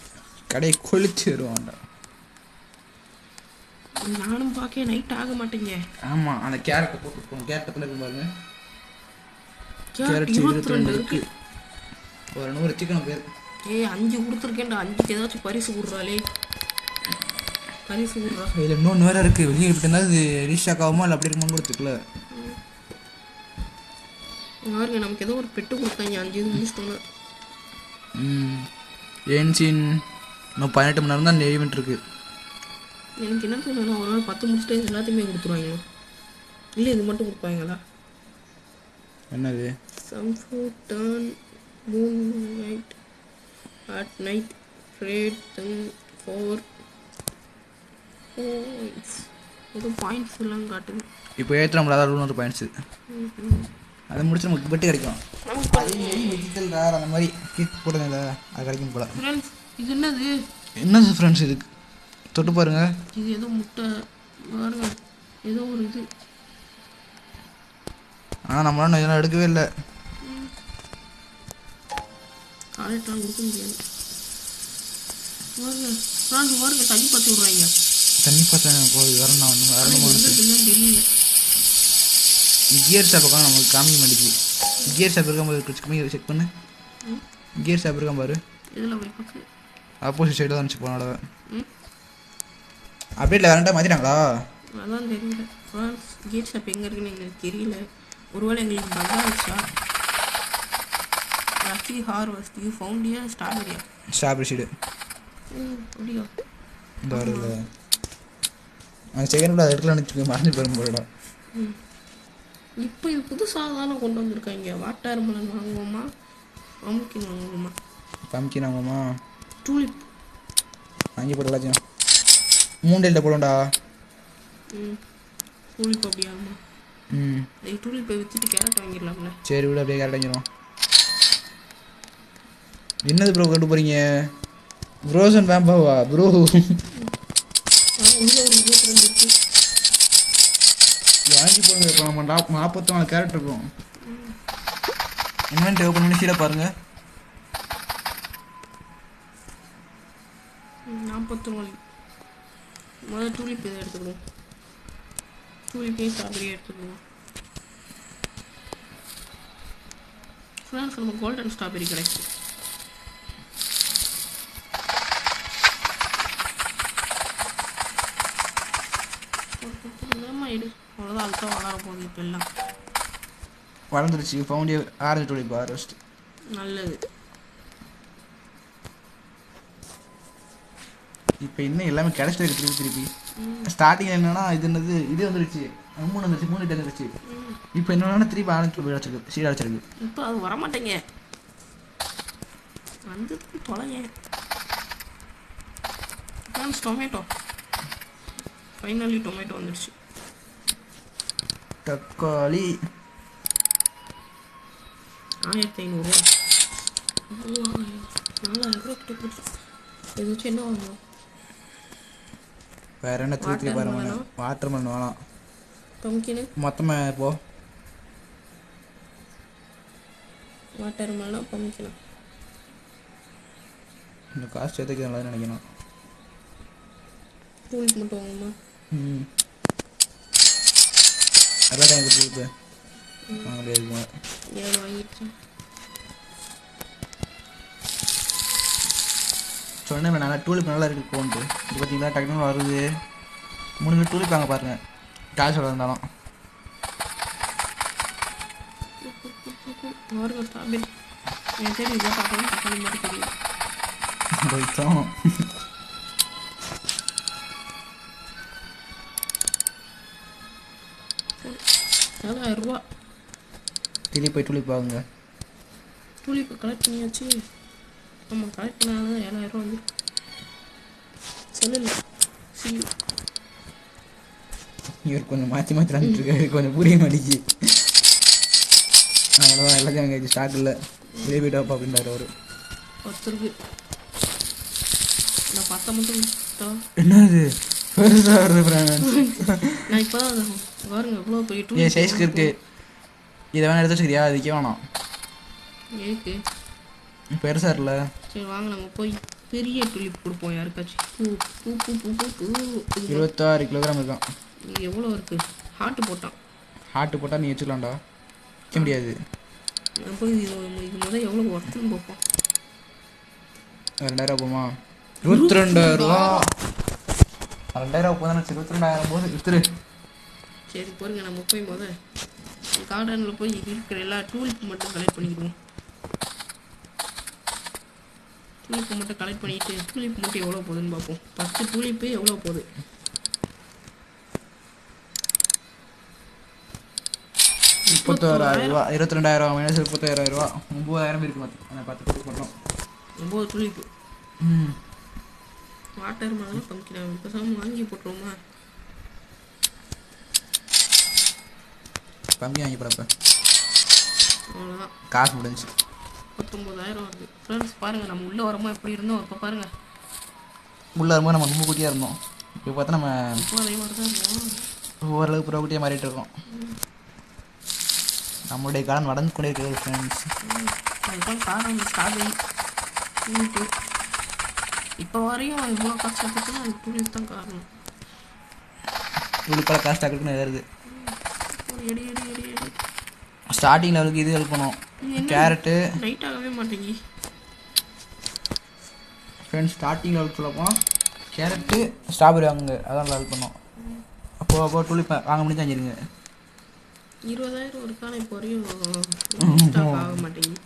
கடையை கொளிச்சு வருவான்டா. நானும் பார்க்க நைட் ஆக மாட்டேங்க. ஆமாம், அந்த கேரட்டை போட்டுருக்கோம். கேரட்டை இருக்கு பாருங்க. கேரட் 22 இருக்கு. ஒரு 100 சிக்கன் பேர். 5 கொடுத்துருக்கேன்டா. 5க்கு ஏதாச்சும் பரிசு கொடுறாளே. பரிசு கொடுறா. இதில் இன்னொன்று வேறு இருக்குது. வெளியே இருக்குன்னா இது ரீஸ்டாக் ஆகுமா இல்லை அப்படி இருக்குமா கொடுத்துக்கல. பாருங்க நமக்கு ஏதோ ஒரு பெட்டு கொடுத்தாங்க. 5 இது முடிச்சிட்டோங்க. ஏன்சின் இன்னும் 18 மணி நேரம் தான் அந்த ஈவெண்ட் இருக்குது. எனக்கு என்ன சொல்லணும், ஒரு நாள் 10 முடிச்சுட்டு எல்லாத்தையுமே கொடுத்துருவாங்க. இல்லை இது மட்டும் கொடுப்பாங்களா? என்னது? Some food turn moon night at night trade them for points. ஏதோ பாயிண்ட்ஸ் எல்லாம் காட்டுது. இப்போ ஏற்றுறோம்ல, அதான் 100 பாயிண்ட்ஸு. அதை முடிச்சு நமக்கு பெட்டு கிடைக்கும். டிஜிட்டல் ரேர் அந்த மாதிரி கிட் போடுறதில்ல, அது கிடைக்கும் போல. ஃப்ரெண்ட்ஸ் இது என்னது? என்னது ஃப்ரெண்ட்ஸ் இதுக்கு தொட்டு பாருங்க. இது ஏதோ முட்டை பாருங்க, ஏதோ ஒரு இது. ஆனால் நம்மளால இதெல்லாம் எடுக்கவே இல்லை. வாழைட்டாலும் கொடுக்க முடியாது. பாருங்க தண்ணி பார்த்து விட்றாங்க. தண்ணி பார்த்தா போகுது வரணும் தெரியல. கியர் ஷாப் பக்கம் நமக்கு காமிக்க மாட்டேங்குது. கியர் ஷாப் இருக்கும்போது செக் பண்ணு. கியர் ஷாப் இருக்கான் பாரு. இதில் போய் பார்த்து ஆப்போசிட் சைடு தான் இருந்துச்சு போனோட. அப்டேட்டில் வேறண்டா மாற்றிட்டாங்களா? அதான் தெரியல. கியர் ஷாப் எங்கே இருக்குன்னு எங்களுக்கு தெரியல. ஒருவேளை எங்களுக்கு பக்கா வச்சா ரக்கி ஹார்வெஸ்ட் யூ ஃபவுண்டியா ஸ்ட்ராபெரி சீடு. அப்படியா? இந்த வருது அந்த செகண்ட் அது இடத்துல நினச்சி மறைஞ்சு போயிடும் போலடா. இப்போ இது புதுசாக தானே கொண்டு வந்திருக்காங்க. வாட்டர் மெலன் வாங்குவோமா, பம்கின் வாங்குவோமா? பம்கின் வாங்குவோமா? டூலிப் வாங்கி போட்டு எல்லாத்தையும் 3 டேல்ட்ட போடும்டா. டூலிப் அப்படியாமா? டூலிப்பை விற்றுட்டு கேரட் வாங்கிடலாம்ல. சரி விட அப்படியே கேரட் வாங்கிடுவோம். என்னது ப்ரோ கொண்டு போகிறீங்க? ப்ரோசன் வேம்பாவா ப்ரோ? வாங்கி போடுங்க. இப்போ நம்ம 44 கேரட் இருக்கும். இன்வென்ட்ரி ஓப்பன் பண்ணி சீடை பாருங்க. 44. முதல்ல டூலிப் இதை எடுத்துக்கணும். டூலிப்பையும் ஸ்ட்ராபெரியை எடுத்துக்கணும். ஃப்ரெண்ட்ஸ் நம்ம கோல்டன் ஸ்ட்ராபெரி கிடைக்கும். அவ்வளோதான். அதுக்காக வளர போகுது. இப்போ எல்லாம் வளர்ந்துருச்சு. Found orange tulip harvest. நல்லது. இப்போ இன்னும் எல்லாமே கிடைச்சிட்டு திருப்பி ஸ்டார்டிங் என்னன்னா இது வந்துருச்சு. 3 வந்துருச்சு. 3 வந்துருச்சு. இப்போ என்னன்னா திருப்பி ஆரஞ்சு வச்சிருக்கு. சீடா வச்சிருக்கு. இப்போ அது வரமாட்டேங்க. வந்து தொலைங்க. டொமேட்டோ ஃபைனலி டொமேட்டோ வந்துடுச்சு. தக்காளி 1500. 4000 கிட்ட போச்சு. எதாச்சும் என்ன வாங்கணும்? வேற என்ன திருப்பி பாருங்க. வாட்டர் மெலன் வேணாம். பம்கின் மொத்தமாக இப்போ வாட்டர் மெலன் பம்கின் இந்த காசு சேர்த்துக்கு நல்லா நினைக்கணும். டூலிப் மட்டும் வாங்குமா? அதான் எனக்கு டூலிப்பு வாங்கலே இருக்குமா? ஏன் வாங்கிடுச்சு சொன்னேன். நல்லா டூலிப் நல்லா இருக்குது கோன்ட்டு. இது பார்த்தீங்களா டக்குனு வருது. 3 டூலிப் வாங்க பாருங்க. காசு எவ்வளோ இருந்தாலும் ஸ்ட்ராபெரி என் சரி இதை பார்க்கலாம். தக்காளி மாதிரி தெரியும். போயிட்டோம். 7000 ரூபா. திருப்பி போய் டூலிப் வாங்க. டூலிப்பை கலெக்ட் பண்ணியாச்சு. ஆமாம், கலெக்ட் பண்ணாலும் 7000 ரூபா வந்து சொல்லல. இவர் கொஞ்சம் மாற்றி வந்துட்டு இருக்காரு. கொஞ்சம் புரிய மாட்டேங்கி. அவ்வளோதான் எல்லாத்தையும் அங்கே ஸ்டாக் இல்லை. பேபி டாப் அப்படின்றாரு அவர். 10 இருக்கு. நான் 10 மட்டும் என்னது பெருசாக வருது. நான் இப்போ தான் பாருங்க எவ்வளோ பெரிய டூலிப் சைஸ்க்கு இருக்கு. இதை வேணா எடுத்து வச்சுக்கிறியா? அதுக்கே வேணாம். இருக்கு பெருசாக இருக்குல்ல. சரி வாங்க நம்ம போய் பெரிய டூலிப் கொடுப்போம் யாருக்காச்சும். பூ பூ பூ பூ பூ பூ 26 கிலோகிராம் இருக்கான். இது எவ்வளோ இருக்குது? ஹார்ட்டு போட்டான். ஹார்ட்டு போட்டால் நீ வச்சுக்கலாம்டா. வைக்க முடியாது. நான் போய் இது முதல் எவ்வளோ ஒர்த்துன்னு பார்ப்போம். 2000 போமா? 22,000 ரூபா. 2000 போதானே? 22,000 போது வித்துரு. சரி பாருங்க நம்ம போய் கார்டனில் போய் இருக்கிற எல்லா டூலிப் மட்டும் கலெக்ட் பண்ணிக்கிடுவோம். டூலிப் மட்டும் கலெக்ட் பண்ணிட்டு டூலிப் மட்டும் எவ்வளோ போகுதுன்னு பார்ப்போம். 10 டூலிப்பு எவ்வளோ போகுது? 31,000 ரூபா. 22,000 மைனஸ் 31,000 ரூபா. 9,000 இருக்கு. மொத்தம் 10 டூலிப் மட்டும். 9 டூலிப்பு. வாட்டர் மெலன் பம்கின் இப்போ சாமி வாங்கி போட்டுருவோமா? பம்கின் வாங்கி போகிறப்ப அவ்வளோதான். காசு முடிஞ்சு 19,000 வருது. ஃப்ரெண்ட்ஸ் பாருங்கள் நம்ம உள்ளே வரமோ எப்படி இருந்தோம். இப்போ பாருங்கள் உள்ளே வரும்போது நம்ம ரொம்ப குட்டியாக இருந்தோம். இப்போ பார்த்தா நம்ம அதே மாதிரி தான் இருந்தோம். ஓரளவுக்கு புற குட்டியாக மாறிட்டு இருக்கோம். நம்மளுடைய காலம் நடந்து கொண்டே இருக்கிறது ஃப்ரெண்ட்ஸ். அதுதான் காரணம் ஸ்ட்ராபெரி. துளிப்பு இப்போ வரையும் இவ்வளோ கஷ்டப்பட்டுனா அது துளிப்பு தான் காரணம். துளிப்பெல்லாம் காஸ்ட் ஆக்கிட்டுன்னு ஏறுது. ஒரு eddy eddy eddy eddy starting லெவலுக்கு இது ஹெல்ப் பண்ணும். கேரட்டு லைட் ஆகவே மாட்டேங்கி ஃப்ரெண்ட்ஸ். ஸ்டார்டிங் லெவலுக்கு சொல்ல போனால் கேரட்டு ஸ்ட்ராபெரி வாங்குங்க, அதான் ஹெல்ப் பண்ணும். அப்போ துளிப்பை வாங்க முடிஞ்சு வாங்கிருங்க. 20,000 இருக்கான இப்போ வரையும் ஆக மாட்டேங்கி.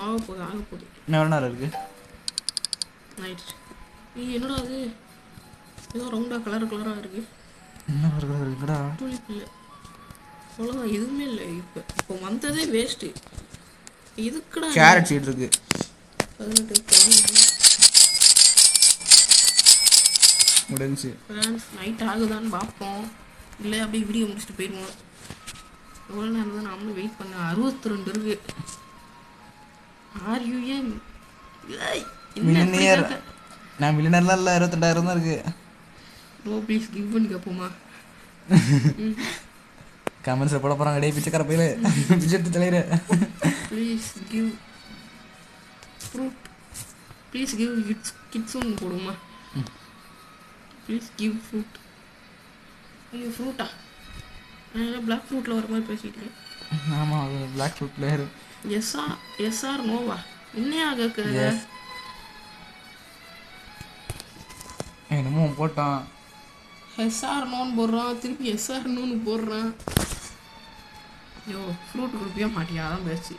ஆக போகுது இன்னும் எவ்வளோ நேரம் இருக்குது? ஆயிடுச்சு. என்னடா அது ஏதோ ரவுண்டாக கலராக இருக்குது. இன்னும் இருக்குடா. துளிப்பு இல்லை, அவ்வளோதான், எதுவுமே இல்லை. இப்போ வந்ததே வேஸ்ட்டு. இதுக்குடா கேரட் சீட் இருக்கு. 18 முடிஞ்சு. நைட் ஆகுதான்னு பார்ப்போம், இல்லை அப்படியே வீடியோ முடிச்சுட்டு போயிடுவோம். எவ்வளோ நேரம் தான் நாமளும் வெயிட் பண்ண. 62 இருக்கு. R U M millionaire. நான் மில்லியனர்லாம் இல்லை, 22,000 தான் இருக்கு. ப்ரோ ப்ளீஸ் கிவ் பண்ணி கேட்போமா? கமெண்ட்ஸில் போட போகிறாங்க, டே பிச்சைக்கார பையில பிச்சை எடுத்து தலையிற. Please give fruit, please give kids ஒன்று போடுமா? Please give fruit. ஐயோ ஃப்ரூட்டா, நான் பிளாக் ஃப்ரூட்டில் வர மாதிரி பேசிட்டேன். ஆமாம், அது பிளாக் ஃப்ரூட் பிளேயர். எஸ்ஆர் நோவா என்னையா கேட்குறது? என்னமோ போட்டான். எஸ்ஆர் நோன்னு போடுறான், திருப்பி எஸ்ஆர் நோன்னு போடுறான். ஐயோ ஃப்ரூட் கொடுப்பியா மாட்டியா? அதான் பேச்சு.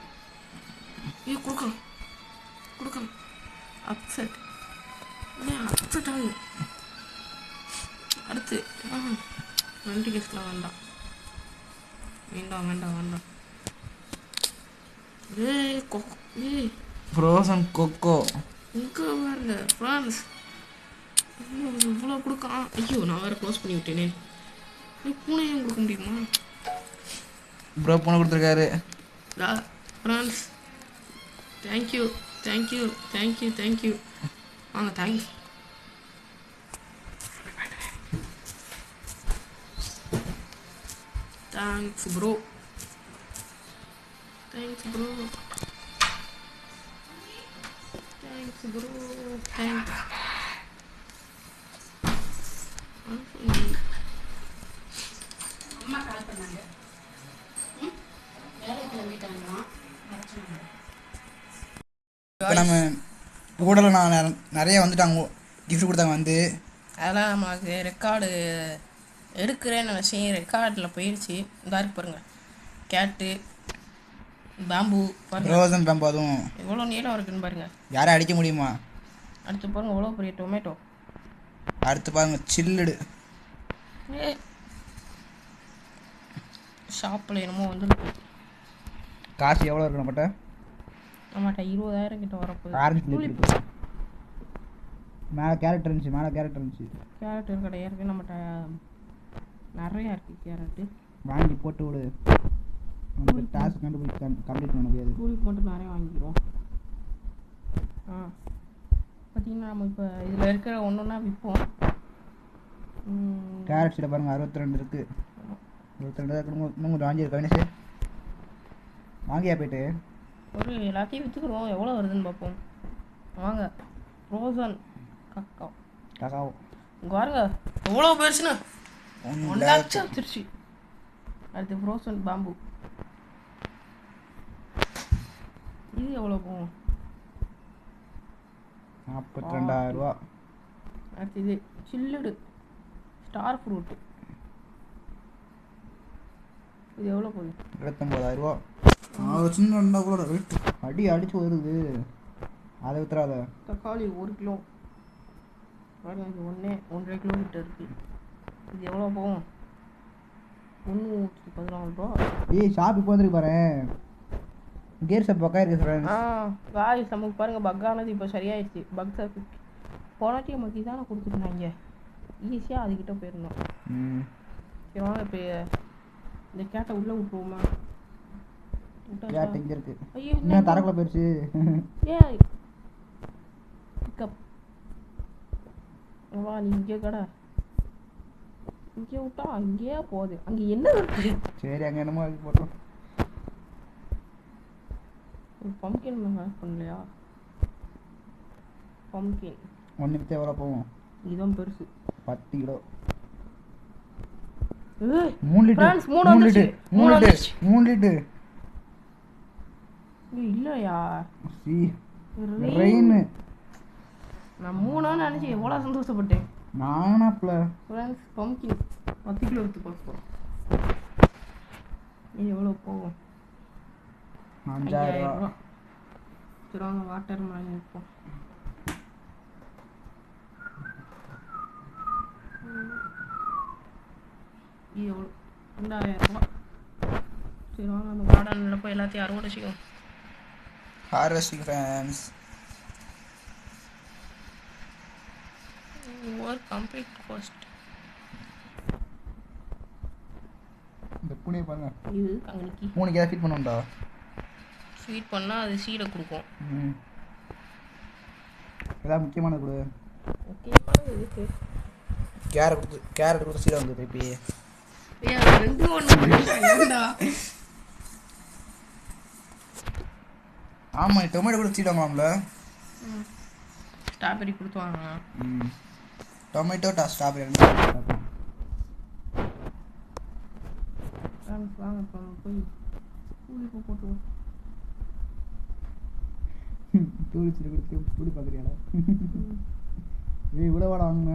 ஐயோ கொடுக்கலாம் அப்செட் அப்செட் ஆகுது. அடுத்து 20 கேஸ்லாம் வேண்டாம். ஏய் ஃப்ரோசன் கொக்கோ இங்கே பாருங்க ஃப்ரான்ஸ், இவ்வளோ கொடுக்கான். ஐயோ நான் வேறு க்ளோஸ் பண்ணி விட்டேனே. பூனையும் கொடுக்க முடியுமா? ப்ரோ பூனை கொடுத்துருக்காரு. ஃப்ரான்ஸ் தேங்க்யூ வாங்க. Thanks bro. தேங்க்ஸ் அம்மா கால் பண்ணாங்க. வேலைக்கு கிளம்பிட்டாங்களாம். இப்போ நம்ம கூடல நான் நிறைய வந்துட்டாங்க, கிஃப்ட் கொடுத்தாங்க வந்து. அதெல்லாம் நமக்கு ரெக்கார்டு எடுக்கிறேன்னு நினச்சேன், ரெக்கார்டில் போயிடுச்சு. இதாக இருக்கு பாருங்க, கேட்டு பேம்பு பாருங்க, ரோசன் பேம்பு. அதுவும் எவ்வளோ நீளம் இருக்குன்னு பாருங்க. யாரும் அடிக்க முடியுமா? அடுத்து பாருங்க எவ்வளோ பெரிய டொமேட்டோ. அடுத்து பாருங்க சில்லுடு. ஷாப்பில் என்னமோ வந்துருக்கு. காசு எவ்வளோ இருக்கு நம்மகிட்ட? நம்மகிட்ட 20,000 கிட்ட வரப்போகுது. ஆரஞ்சு மேலே கேரட் இருந்துச்சு. கேரட் கிடையாது, நம்மகிட்ட நிறையா இருக்குது கேரட்டு. வாங்கி போட்டு விடு, நமக்கு டாஸ்க் கம்ப்ளீட் பண்ண முடியாது. கூலி போட்டு நிறைய வாங்கிக்கிறோம். பார்த்தீங்கன்னா நம்ம இப்போ இதில் இருக்கிற ஒன்றா விற்போம். கேரட் சீடை பாருங்கள் 62 இருக்குது. 22 கொஞ்சம் வாங்கியிருக்கேன். கவினேஷ் வாங்கியா போயிட்டு ஒரு எல்லாத்தையும் விற்றுக்குறோம், எவ்வளோ வருதுன்னு பார்ப்போம் வாங்க. ரோசன் காக்காவோ இங்கே பாருங்க எவ்வளோ போயிடுச்சுன்னா 1 லட்சம் திருச்சி. அடுத்து ஃப்ரோசன் பாம்பு, இது எவ்வளோ போகும்? 42,000 ரூபா. அடுத்து இது சில்லுடு ஸ்டார் ஃப்ரூட்டு, இது எவ்வளோ போகுது? 29,000 ரூபா. சின்ன கூட ரேட்டு அடிச்சு வருது, அதை வித்துறாத. தக்காளி 1 கிலோ பாருங்க, இது 1.5 கிலோ கிட்ட இருக்குது. இது எவ்வளோ போகும்? 314 ரூபா. ஷாப் இப்போ வந்துருக்கு பாரு, கேர் ஷாப் பக்கம் இருக்கு ஃப்ரெண்ட்ஸ். காய்ஸ் நமக்கு பாருங்கள் பக்கானது இப்போ சரியாயிடுச்சு. பக் சர்ஃபிக் போனாட்டி நமக்கு இதானே கொடுத்துருந்தாங்க, ஈஸியாக அதுக்கிட்ட போயிருந்தோம். சரி வாங்க இப்போ இந்த கேட்டை உள்ளே விட்டுருவோமா? கேட் இங்கே இருக்கு. ஐயோ என்ன தரக்குள்ள போயிடுச்சு. ஏய் பிக்கப் வா, நீ இங்கே கடை இங்கே விட்டா அங்கேயே போகுது. அங்கே என்ன இருக்குது? சரி அங்கே என்னமோ அதுக்கு போட்டோம். ஒரு பம்ப்கின் மேலே பண்ணலையா? பம்கின் ஒன்று விற்று எவ்வளோ போவோம்? இதுதான் பெருசு 10 கிலோ. ஏய், 3 லிட்டர். ஃப்ரான்ஸ், 3 வந்துருச்சு. 3 லிட்டர். ஏய், இல்லையா சி ரெயின். நான் 3 நினச்சி எவ்வளோ சந்தோஷப்பட்டேன். நானாப்ல ஃப்ரான்ஸ் பம்கின் 10 கிலோ எடுத்து பார்ப்போம். இது எவ்வளோ போகும்? 5000 ரூபா. சரி வாங்க வாட்டர் மேலே நிற்போம். இது எவ்வளோ? 2000 ரூபா. சரி வாங்க நம்ம கார்டனில் போய் எல்லாத்தையும் அறுவடை செய்வோம். Harvesting friends. Work complete cost. இந்த பூனையை பாருங்க. இது கங்கனிக்கு பூனைக்கு ஏதாவது ஃபீட் பண்ணுண்டா? ஸ்வீட் பண்ணால் அது சீடை கொடுக்கும். ஏதாவது முக்கியமான கொடு. முக்கியமாக இதுக்கு கேரட் கொடுத்து சீடை வந்து திருப்பி. ரெண்டு ஒன்று. ஆமாம், டொமேட்டோ கூட சீடை வாங்கலாம்ல. ஸ்ட்ராபெரி கொடுத்துவாங்க. Tomato strawberry. வாங்க இப்போ போய் கூலி போட்டுருவோம். டூரிஸ்ட் கொடுத்து கூலி பார்க்குறியாடா? இவ்வளோ வாடா வாங்க.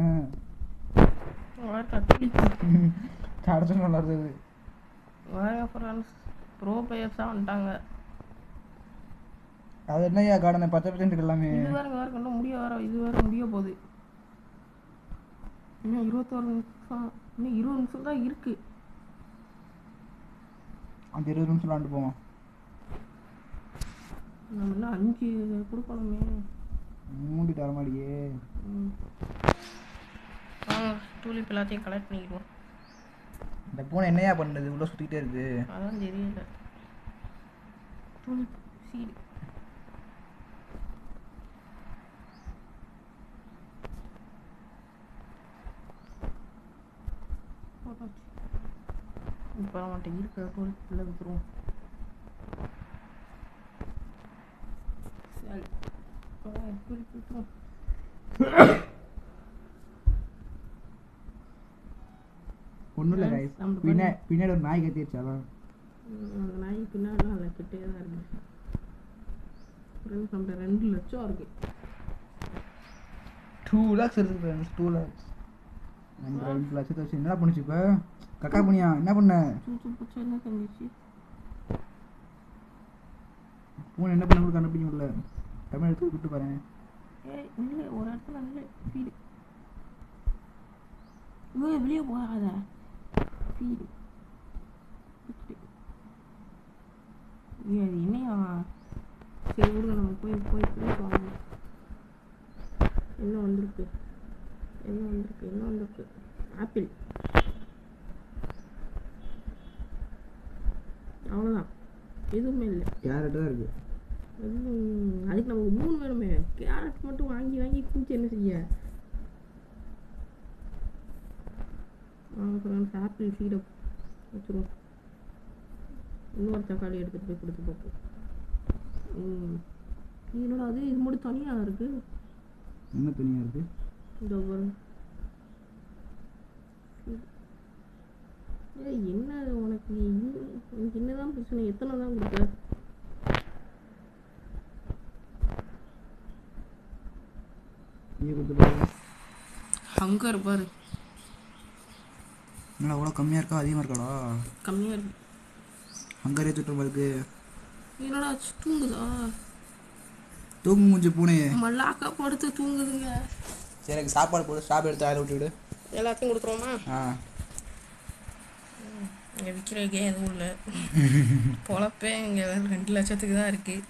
கடைசி நல்லா இருந்தது. வாங்க ஃப்ரெண்ட்ஸ், ப்ரோ பிளேயர்ஸாக வந்துட்டாங்க. அது என்னையா கார்டனை 10% எல்லாமே. இது வேறு இன்னும் இது வேறு முடிய போகுது. இன்னும் 21 நிமிஷம், இன்னும் 20 நிமிஷம் தான் இருக்கு. அந்த 20 நிமிஷம் விளாண்டு போவோம். நம்ம இன்னும் 5 கொடுக்கணுமே. மூடிட்டு வர மாட்டியே. டூலிப் எல்லாத்தையும் கலெக்ட் பண்ணிடுவோம். இந்த பூனை என்னையா பண்ணுறது? இவ்வளோ சுற்றிக்கிட்டே இருக்கு. அதான் தெரியல. டூலிப் சீடு இப்போ அவன்கிட்ட இருக்கிற டூலிப் ஃபுல்லாக விற்றுருவோம். சரி டூலிப் விற்றுருவோம். ஒன்றும் இல்லை கைஸ், பின்னாடி ஒரு நாய் கத்திடுச்சாதான். அந்த நாய் பின்னாடிலாம் அதில் கிட்டே தான் இருக்கு. ஃப்ரெண்ட்ஸ் நம்மகிட்ட 2 லட்சம் இருக்கு. 2 lakhs இருக்கு ஃப்ரெண்ட்ஸ். 2 lakhs. 2 லட்சத்தை வச்சு என்ன பண்ணுச்சு இப்போ? கக்கா புனியா என்ன பண்ண? சூச்சு பூச்சா என்ன செஞ்சிச்சு? பூனை என்ன பண்ண கூட கண்டுபிடிக்க முடியல. தமிழ் எடுத்து விட்டு பாருங்க. ஏய் இல்லை, ஒரு இடத்துல இல்லை ஃபீடு. வெளியே போகாத ஃபீடு. அது என்னையா? சரி விடுங்க, நம்ம போய் வாங்க. என்ன வந்திருக்கு? ஆப்பிள். அவ்வளோதான், எதுவுமே இல்லை. கேரட் தான் இருக்கு. அதுக்கு நமக்கு 3 வேணுமே. கேரட் மட்டும் வாங்கி பூச்சி என்ன செய்ய? ஃப்ரெண்ட்ஸ், ஆப்பிள் சீடை வச்சுருவோம். இன்னொரு தக்காளி எடுத்துகிட்டு போய் கொடுத்து பார்ப்போம். என்னடா அது? இது மட்டும் தனியாக இருக்குது. என்ன தனியாக இருக்குது? இந்த என்ன உனக்கு என்னதான் பிரச்சனை? எத்தனை தான் கொடுக்க? நீ கொடுத்து பாரு. ஹங்கர் பாரு. என்னடா அவ்வளோ கம்மியாக இருக்கா அதிகமாக இருக்காடா? கம்மியாக இருக்கு. ஹங்கரே சுட்டம் இருக்கு. என்னடா தூங்குதா? தூங்கு மூஞ்சி பூனையே. மல்லாக்கா படுத்து தூங்குதுங்க. சரி, எனக்கு சாப்பாடு போடு. சாப்பாடு எடுத்து ஆயிரம் விட்டுவிடு. எல்லாத்தையும் கொடுத்துருவோமா? இங்கே விற்கிறதுக்கே எதுவும் இல்லை. பொழப்பே இங்கே 2 லட்சத்துக்கு தான் இருக்குது.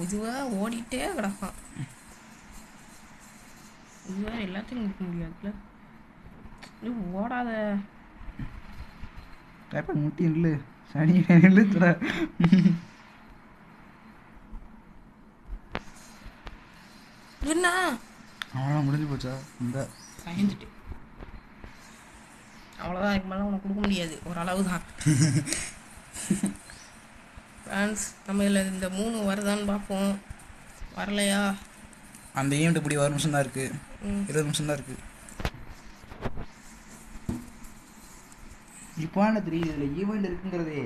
இதுவாக ஓடிட்டே கிடக்கான். இதுவாக எல்லாத்தையும் கொடுக்க முடியாதுல்ல. இது ஓடாத. முட்டி இல்லை சனி இழுத்துற. என்ன அவ்வளோதான் முடிஞ்சு போச்சா? இந்த பயந்துட்டு அவ்வளோதான். அதுக்கு மேலே உனக்கு கொடுக்க முடியாது, ஓரளவு தான். ஃப்ரெண்ட்ஸ், நம்ம இதில் இந்த 3 வருதான்னு பார்ப்போம். வரலையா? அந்த ஈவெண்ட் இப்படி ஒரு நிமிஷம் தான் இருக்குது, ம் 20 நிமிஷம் தான் இருக்குது. இப்போ என்ன தெரியுது இதில் ஈவெண்ட் இருக்குங்கிறதே.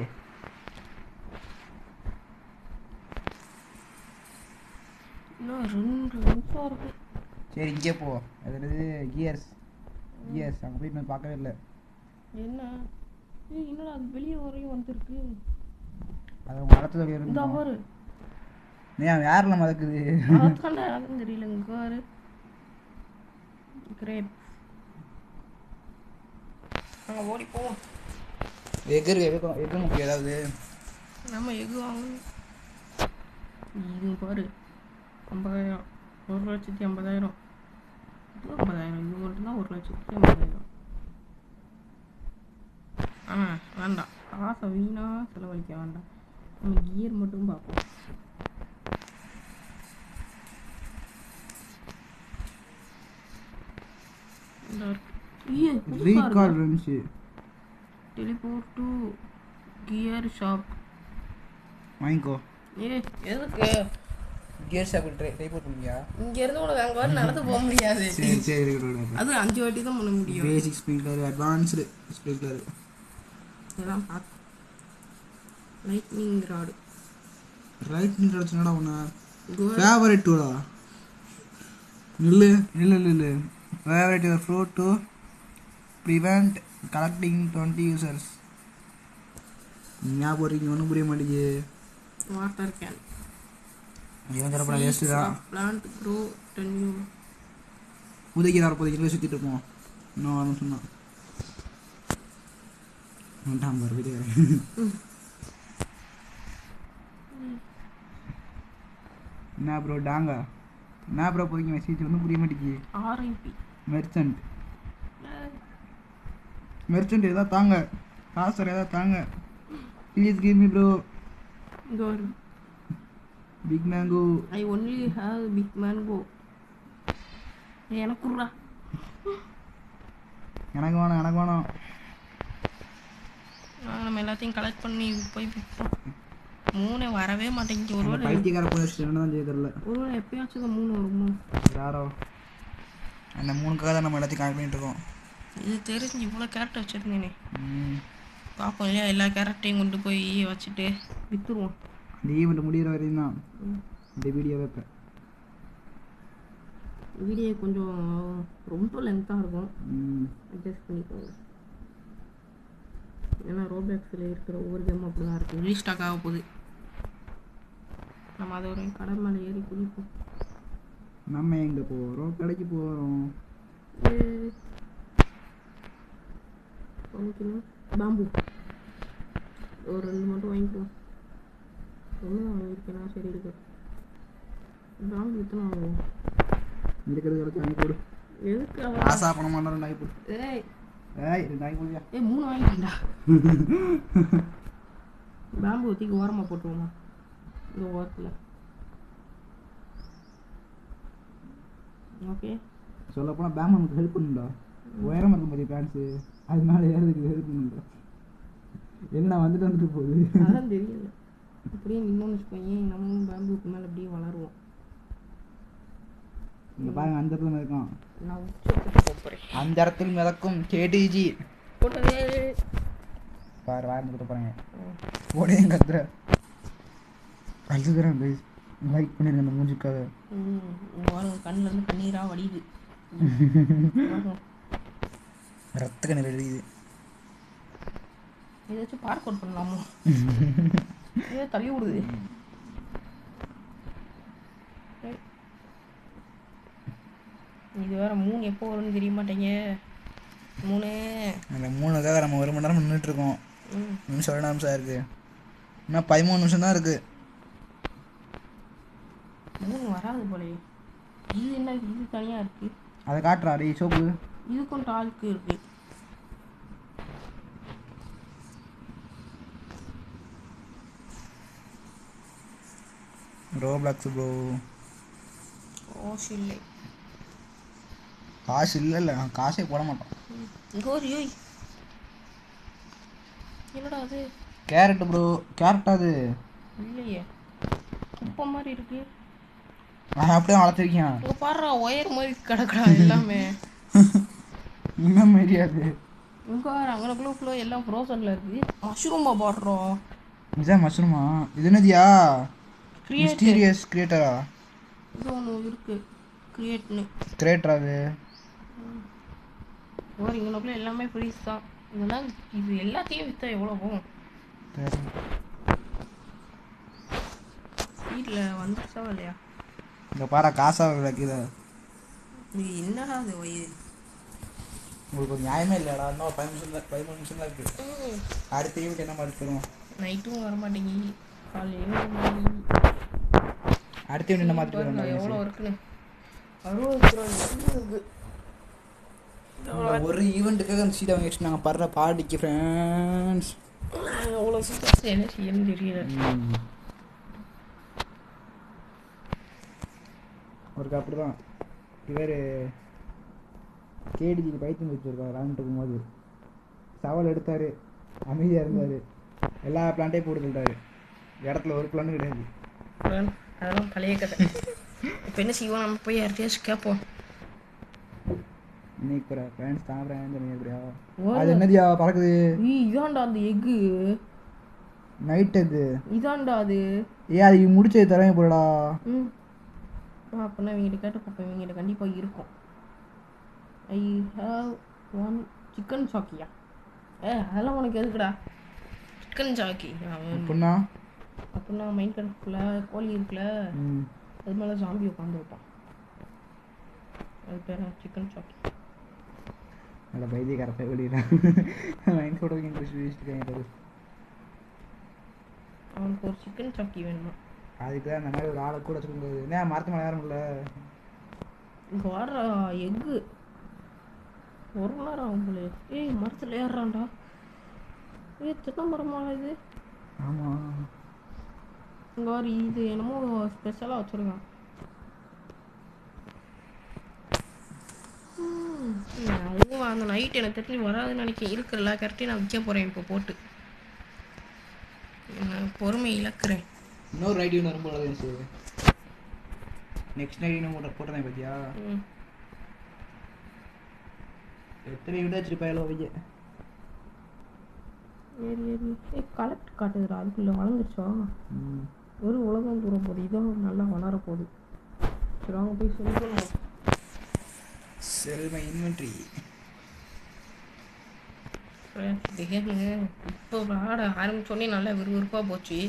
இன்னும் 2 நிமிஷம் இருக்கு. சரி இங்கே போ, அதாவது கியர்ஸ் அங்கே போயிட்டு நான் பார்க்கவே இல்லை. என்ன என்னடா அது வெளியே வரையும் வந்துருக்கு. அது மரத்துல இந்த இருக்கும். பாரு ஏன் வேறில் மதக்குது? அதான்டா எனக்கும் தெரியல. இங்க பாரு கிரேப். நாங்கள் ஓடி போவோம். எக்கு முக்கியம் ஏதாவது. நம்ம எது வாங்கணும். இது பாரு 50,000, 1,50,000, இது 50,000, இது மட்டும்தான் 1,50,000. வேண்டாம், காசை வீணாக செலவழிக்க வேண்டாம். நம்ம கியர் மட்டும் பார்ப்போம். ரீகால் இருந்துச்சு. Teleport to gear shop. வாங்கிக்கோ. எதுக்கு கியர் ஷாப் ட்ரை பண்ணுங்க. இங்கேருந்து உனக்கு அங்கே வர நடந்து போக முடியாது. சரி அது 5 வாட்டி தான் பண்ண முடியும். பேசிக் ஸ்ப்ரிங்க்லர், அட்வான்ஸ்டு ஸ்ப்ரிங்க்லர் இதெல்லாம் பார்த்து. Lightning rod. ரைட்னிங் கிடச்சுனடா ஒன்று ஃபேவரட் டூடா. இல்லை favourite flow to prevent collecting 20 users. ஞாபகம் போகிறீங்க, ஒன்றும் புரிய மாட்டேங்குது. Water can. இவன் தரப்பட வேஸ்ட்டு தான். பிளான்ட் க்ரோ 10 புதைக்கிறார் சுற்றிட்டு இருப்போம். இன்னும் வரணும் சொன்னான். வந்துட்டான் பாரு வீட்டுக்காரன். என்ன ப்ரோ டாங்க, என்ன ப்ரோ போய்க்கு மெசேஜ் ஒன்றும் புரிய மாட்டேங்குது. ஆர்ஐபி மெர்ச்சன்ட் ஏதாவது தாங்க, காசு ஏதாவது தாங்க please give me bro. Big mango. I only have big mango. எனக்குறா. எனக்கு வேணும். நம்ம எல்லாத்தையும் கலெக்ட் பண்ணி போய் விற்போம். 3 வரவே மாட்டேங்குது. ஒருவேளை பைத்தியக்கார போலீஸ் தான் தெரியல. ஒருவேளை எப்பயாச்சும் தான் 3 வருமோ யாரோ அந்த 3க்காக தான் நம்ம எல்லாத்தையும் கனெக்ட் பண்ணிட்டு இருக்கோம். இது தெரிஞ்சு இவ்வளோ கேரக்டர் வச்சுருந்தேனே. பார்ப்போம் இல்லையா, எல்லா கேரக்டரையும் கொண்டு போய் வச்சுட்டு விற்றுருவோம். அந்த ஈவெண்ட் முடிகிற வரையும் தான் இந்த வீடியோ வைப்பேன். வீடியோ கொஞ்சம் ரொம்ப லென்த்தாக இருக்கும், அட்ஜஸ்ட் பண்ணிக்கோங்க. ஏன்னா ரோபேக்ஸில் இருக்கிற ஒவ்வொரு கேமும் அப்படி தான் இருக்குது. ரீஸ்டாக் ஆக போகுது. நம்ம அதை ஒரு கடை மேலே ஏறி குளிப்போம். நம்ம எங்கே போகிறோம்? கடைக்கு போகிறோம். வாங்கிக்கணும். பாம்பு ஒரு 2 மட்டும் வாங்கிக்குவோம். ஒன்று வாங்கியிருக்கேனா? சரி இருக்கு. பாம்பு எத்தனை வாங்குவோம்? இருக்கிறது கிடச்சி வாங்கி போடு. எதுக்கு ஆசா பண்ண மாட்டோம். 2 வாங்கி போடு. ஏய் 2 வாங்கி போடுயா. 3 வாங்கிட்டேன்டா. பாம்பு ஊற்றிக்கு ஓரமாக போட்டுருவோமா? இந்த ஓரத்தில். ஓகே. சொல்லப்போனால் பேம் நமக்கு ஹெல்ப் பண்ணுண்டா. உயரமாக இருக்கும் போது பேண்ட்ஸு அதனால ஏறதுக்கு ஹெல்ப் பண்ணுண்டா. என்ன வந்துட்டு போகுது. அதான் தெரியல. அப்படியே இன்னொன்று வச்சுக்கோங்க, நம்மளும் பேம்புக்கு மேலே அப்படியே வளருவோம். இங்கே பாருங்க, அந்த இடத்துல இருக்கான். நான் உச்சத்துக்கு போகிறேன். அந்த இடத்துல மிதக்கும் கேடிஜி போட்டதே பாரு. வாரம் கொடுத்து பாருங்க. போடே கத்துற அழுதுறேன். லைக் பண்ணிருங்க அந்த மூஞ்சிக்காக. கண்ணிலேருந்து கண்ணீராக வடியுது. ரத்த கண்ணீர் வடியுது. ஏதாச்சும் பார்க் அவுட் பண்ணலாமோ? ஏதோ தள்ளி விடுது. இது வேற 3 எப்போ வரும்னு தெரிய மாட்டேங்க. 3 அந்த 3க்காக நம்ம 1 மணி நேரம் நின்றுட்டு இருக்கோம். நிமிஷம் 2 நிமிஷம் இருக்கு. இன்னும் 13 நிமிஷம் தான் இருக்கு. 3 வராது போலே. இது என்ன, இது தனியாக இருக்கு. அதை காட்டுறா டே சோப்பு. இதுக்கும் டால்க்கு இருக்கு. Roblox bro. காசு இல்லை. காசு இல்லை நான் காசே போட மாட்டோம். கோரியோய் என்னடா அது? Carrot bro. கேரட் அது இல்லையே, குப்பை மாதிரி இருக்கு. நான் அப்படியே வளர்த்துருக்கேன். இங்கே பாடுறா ஒயர் மாதிரி கிடக்குறா எல்லாமே. என்ன மாதிரி அது? இங்கே அங்கனக்குள்ள ஃபுல்லாக எல்லாம் ஃப்ரோசனில் இருக்குது. மஷ்ரூமா பாடுறோம். இதான் மஷ்ரூமா? இது என்னதியா? Create mysterious கிரியேட்டரா? இது ஒன்று இருக்குது கிரியேட்னு. கிரியேட்டரா அது? ஒரு இங்கனக்குள்ள எல்லாமே ஃப்ரீஸ் தான். இதெல்லாம் இது எல்லாத்தையும் விற்றா எவ்வளோ போகும்? சரி. வீட்டில் வந்துச்சா இல்லையா? இங்கே பாரு காசாக வைக்குது. இது என்னடா அது வயிறு? உங்களுக்கு ஒரு நியாயமே இல்லையாடா? இன்னும் 13 நிமிஷம் தான் இருக்குது. அடுத்த ஈவெண்ட் என்ன மாதிரி தரும்? நைட்டும் வர மாட்டேங்கி காலையிலும் வர மாட்டேங்கி. அடுத்த ஈவெண்ட் என்ன மாதிரி தரும்? எவ்வளோ இருக்குன்னு 60 இருக்கு. ஒரு ஈவெண்ட்டுக்காக அந்த சீட்டை வாங்கி வச்சு நாங்கள் படுற பாடிக்கு ஃப்ரெண்ட்ஸ். அவ்வளோ சீக்கிரம் என்ன செய்யணும்னு தெரியல. அவருக்கு அப்படி தான் இவர் கேடிஜிக்கு பைத்தியம் வச்சுருக்காரு. விளாண்டுட்டு இருக்கும்போது சவால் எடுத்தார், அமைதியாக இருந்தார், எல்லா பிளான்ட்டையும் போட்டு சொல்லிட்டாரு. இடத்துல ஒரு பிளான் கிடையாது. அதெல்லாம் பழைய கதை. இப்போ என்ன செய்வோம்? நம்ம போய் யார்கிட்டயாச்சும் கேட்போம். இன்னைக்கு ஃப்ரெண்ட்ஸ் தான் ஃப்ரெண்ட்ஸ். அது என்னதியா பறக்குது? இதான்டா அந்த எக்கு. நைட் அது இதான்டா அது. அது முடிச்சது தரவே போடா. அப்படின்னா இவங்ககிட்ட கேட்டு பார்ப்போம். இவங்ககிட்ட கண்டிப்பாக இருக்கும். I have one chicken Shakya? அதெல்லாம் உனக்கு எதுக்குடா சிக்கன் சாக்கி? அப்படின்னா மைண்ட் கிராஃப்ட்ல கோழி இருக்குல்ல, அது மேலே ஜாம்பி உட்காந்துருப்பான். அது பேர் சிக்கன் சாக்கி. நல்லா பைத்தியக்கார வெளியிடலாம். மைண்ட் கூட அவனுக்கு ஒரு சிக்கன் சாக்கி வேணுமா? அதுக்கு தான் அந்த மாதிரி ஒரு ஆளை கூட வச்சுக்க முடியாது. என்ன மரத்து மேலே யாரும் இல்லை. இங்கே வர்ற எக்கு ஒரு மணி நேரம் ஆகும் போல. மரத்தில் ஏறுறான்டா. தென்னை மரமா இது? ஆமாம். இங்கே வர இது என்னமோ ஸ்பெஷலாக வச்சுருக்கான். அதுவும் அந்த நைட் எனக்கு தெரிஞ்சு வராதுன்னு நினைக்கிறேன். இருக்கிறல கரெக்டாக நான் விற்க போகிறேன் இப்போ போட்டு. நான் பொறுமை இழக்கிறேன். இன்னொரு ரைட் இன்னும் ரொம்ப நல்லது. நெக்ஸ்ட் நைட் இன்னும் போட்டேன் பார்த்தியா? எத்தனை விட வச்சுருப்பாயிலோ வைய. கலெக்ட் காட்டுதுடா. அதுக்குள்ளே வளர்ந்துருச்சா? ஒரு உலகம் தூரம் போகுது. இதான் நல்லா வளர போகுது. சரி வாங்க போய் சொல்லணும். செல் மை இன்வென்ட்ரி. இப்போ ஆட ஆரம்பிச்சோடனே நல்லா விறுவிறுப்பாக போச்சு.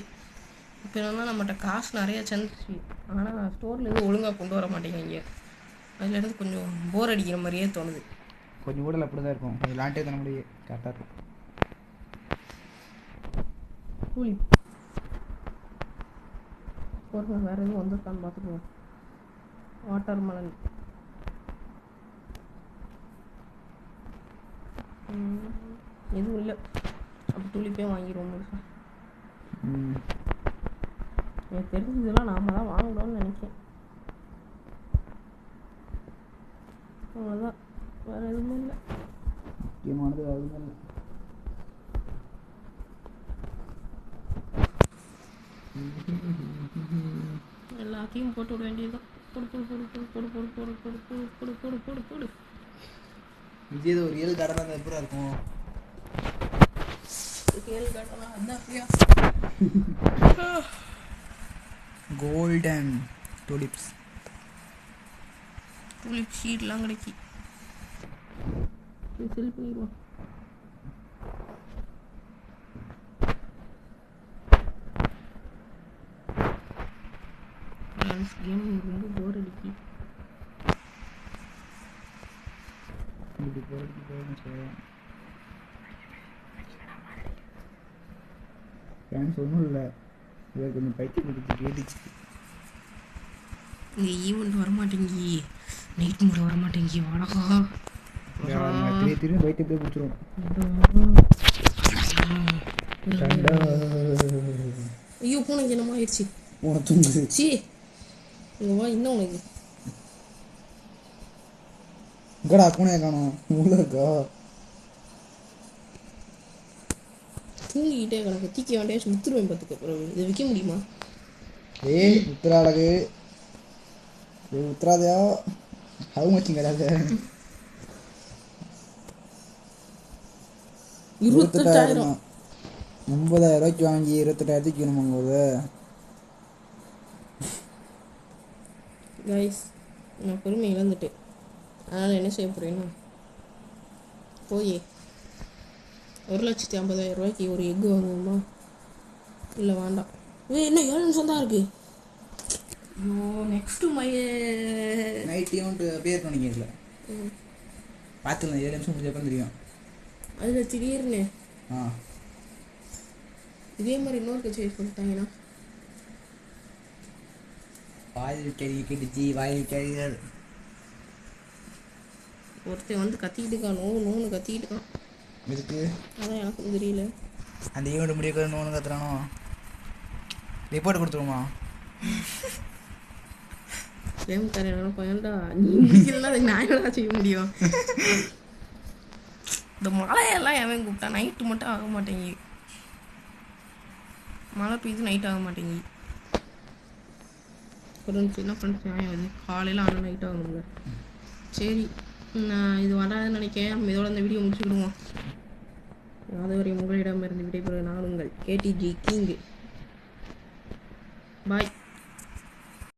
இப்போ என்னன்னா நம்மகிட்ட காசு நிறையா சேர்ந்துச்சு. ஆனால் ஸ்டோரில் எதுவும் ஒழுங்காக கொண்டு வர மாட்டேங்க. அதுலேருந்து கொஞ்சம் போர் அடிக்கிற மாதிரியே தோணுது. கொஞ்சம் ஊடல் அப்படி தான் இருக்கும். கொஞ்சம் லாண்டே தானே முடியும். கரெக்டாக இருக்கும். கூலி ஒரு வேறு எதுவும் வந்திருக்கான்னு பார்த்துக்குவோம். வாட்டர் மெலன் எதுவும் இல்லை. அப்படி துளிப்பே வாங்கிடுவோம். எனக்கு தெரிஞ்சதெல்லாம் நாம தான் வாங்கணும்னு நினைக்கிறேன். அவ்வளோதான், வேறு எதுவுமே இல்லை. முக்கியமானது அதுவும் இல்லை. எல்லாத்தையும் போட்டு விட வேண்டியதுதான். போடு போடு போடு போடு போடு போடு போடு போடு போடு போடு போடு போடு. விஜய் ஒரு 7 கடை தான் எப்படா இருக்கும்? 7 கடை அதான் ஃப்ரீயா. கோல்டன் டூலிப்ஸ் ஷீட்லாம் கிடைக்கி செல் பண்ணிடுவோம். கேம் ரொம்ப போர் அடிக்கி. ஒன்றும் இல்லை, இவர் கொஞ்சம் பைத்தியம் பிடிச்சி கேட்டுச்சு. இங்கே ஈவெண்ட் வரமாட்டேங்கி, நைட் மோட் வரமாட்டேங்கி. வணக்கா திரும்பி பைத்தியம் போய் பிடிச்சிரும். ஐயோ பூனைக்கு என்னமா ஆயிடுச்சு? பூனை தூங்குது. சி இங்கே வா. இன்னும் உனக்கு இங்கடா பூனையை காணோம். உள்ள இருக்கா? தூங்கிக்கிட்டே கணக்கு தீக்க வேண்டியாச்சும் முத்துருவேன். பார்த்துக்க பிறகு இதை விற்க முடியுமா? முத்துற அழகு உத்தராதையா ஹவு மச்சும் கிடையாது. 28,000. 90,000 ரூபாய்க்கு வாங்கி 28,000 வேணுமாங்க. கைஸ் நான் பொறுமை இழந்துட்டேன். அதனால் என்ன செய்ய போகிறேன்னா போய் 1,50,000 ரூபாய்க்கு ஒரு எக்கு வாங்குவோமா? இல்லை வேண்டாம். என்ன 7 நிமிஷம் தான் இருக்குது. ஐயோ நெக்ஸ்ட்டு நைட்டையும் பேர் பண்ணிக்கல பார்த்துக்கலாம். 7 நிமிஷம் முடிஞ்சப்போ தெரியும். அதில் திடீர்னு ஆ இதே மாதிரி இன்னொரு கட்சி கொடுத்தாங்கன்னா வாயில் கறி கெடுச்சி வாயில் கறிகள் ஒருத்தன் வந்து கத்திக்கிட்டு இருக்கான். நோன்னு கத்திக்கிட்டு இருக்கான். இதுக்கு அதான் எனக்கும் தெரியல. அந்த ஈவெண்ட் முடிய நோன்னு கத்துறானோ. ரிப்போர்ட் கொடுத்துருமா? கேம் தரேன் பயன்டா. நீ முடிக்கலன்னா அதுக்கு நான் என்ன செய்ய முடியும்? இந்த மழையெல்லாம் எவன் கூப்பிட்டா நைட்டு மட்டும் ஆக மாட்டேங்கி. மழை பெய்யுது நைட் ஆக மாட்டேங்கி. ஃப்ரெண்ட்ஸ் என்ன ஃப்ரெண்ட்ஸ் நியாயம் அது? காலையில் ஆனால் நைட் ஆகணுங்க. சரி நான் இது வராதுன்னு நினைக்கிறேன். நம்ம இதோட இந்த வீடியோ முடிச்சுக்கிடுவோம். அதுவரை உங்களிடமிருந்து விடைபெறுவது நான் உங்கள் KTG கிங். பாய்.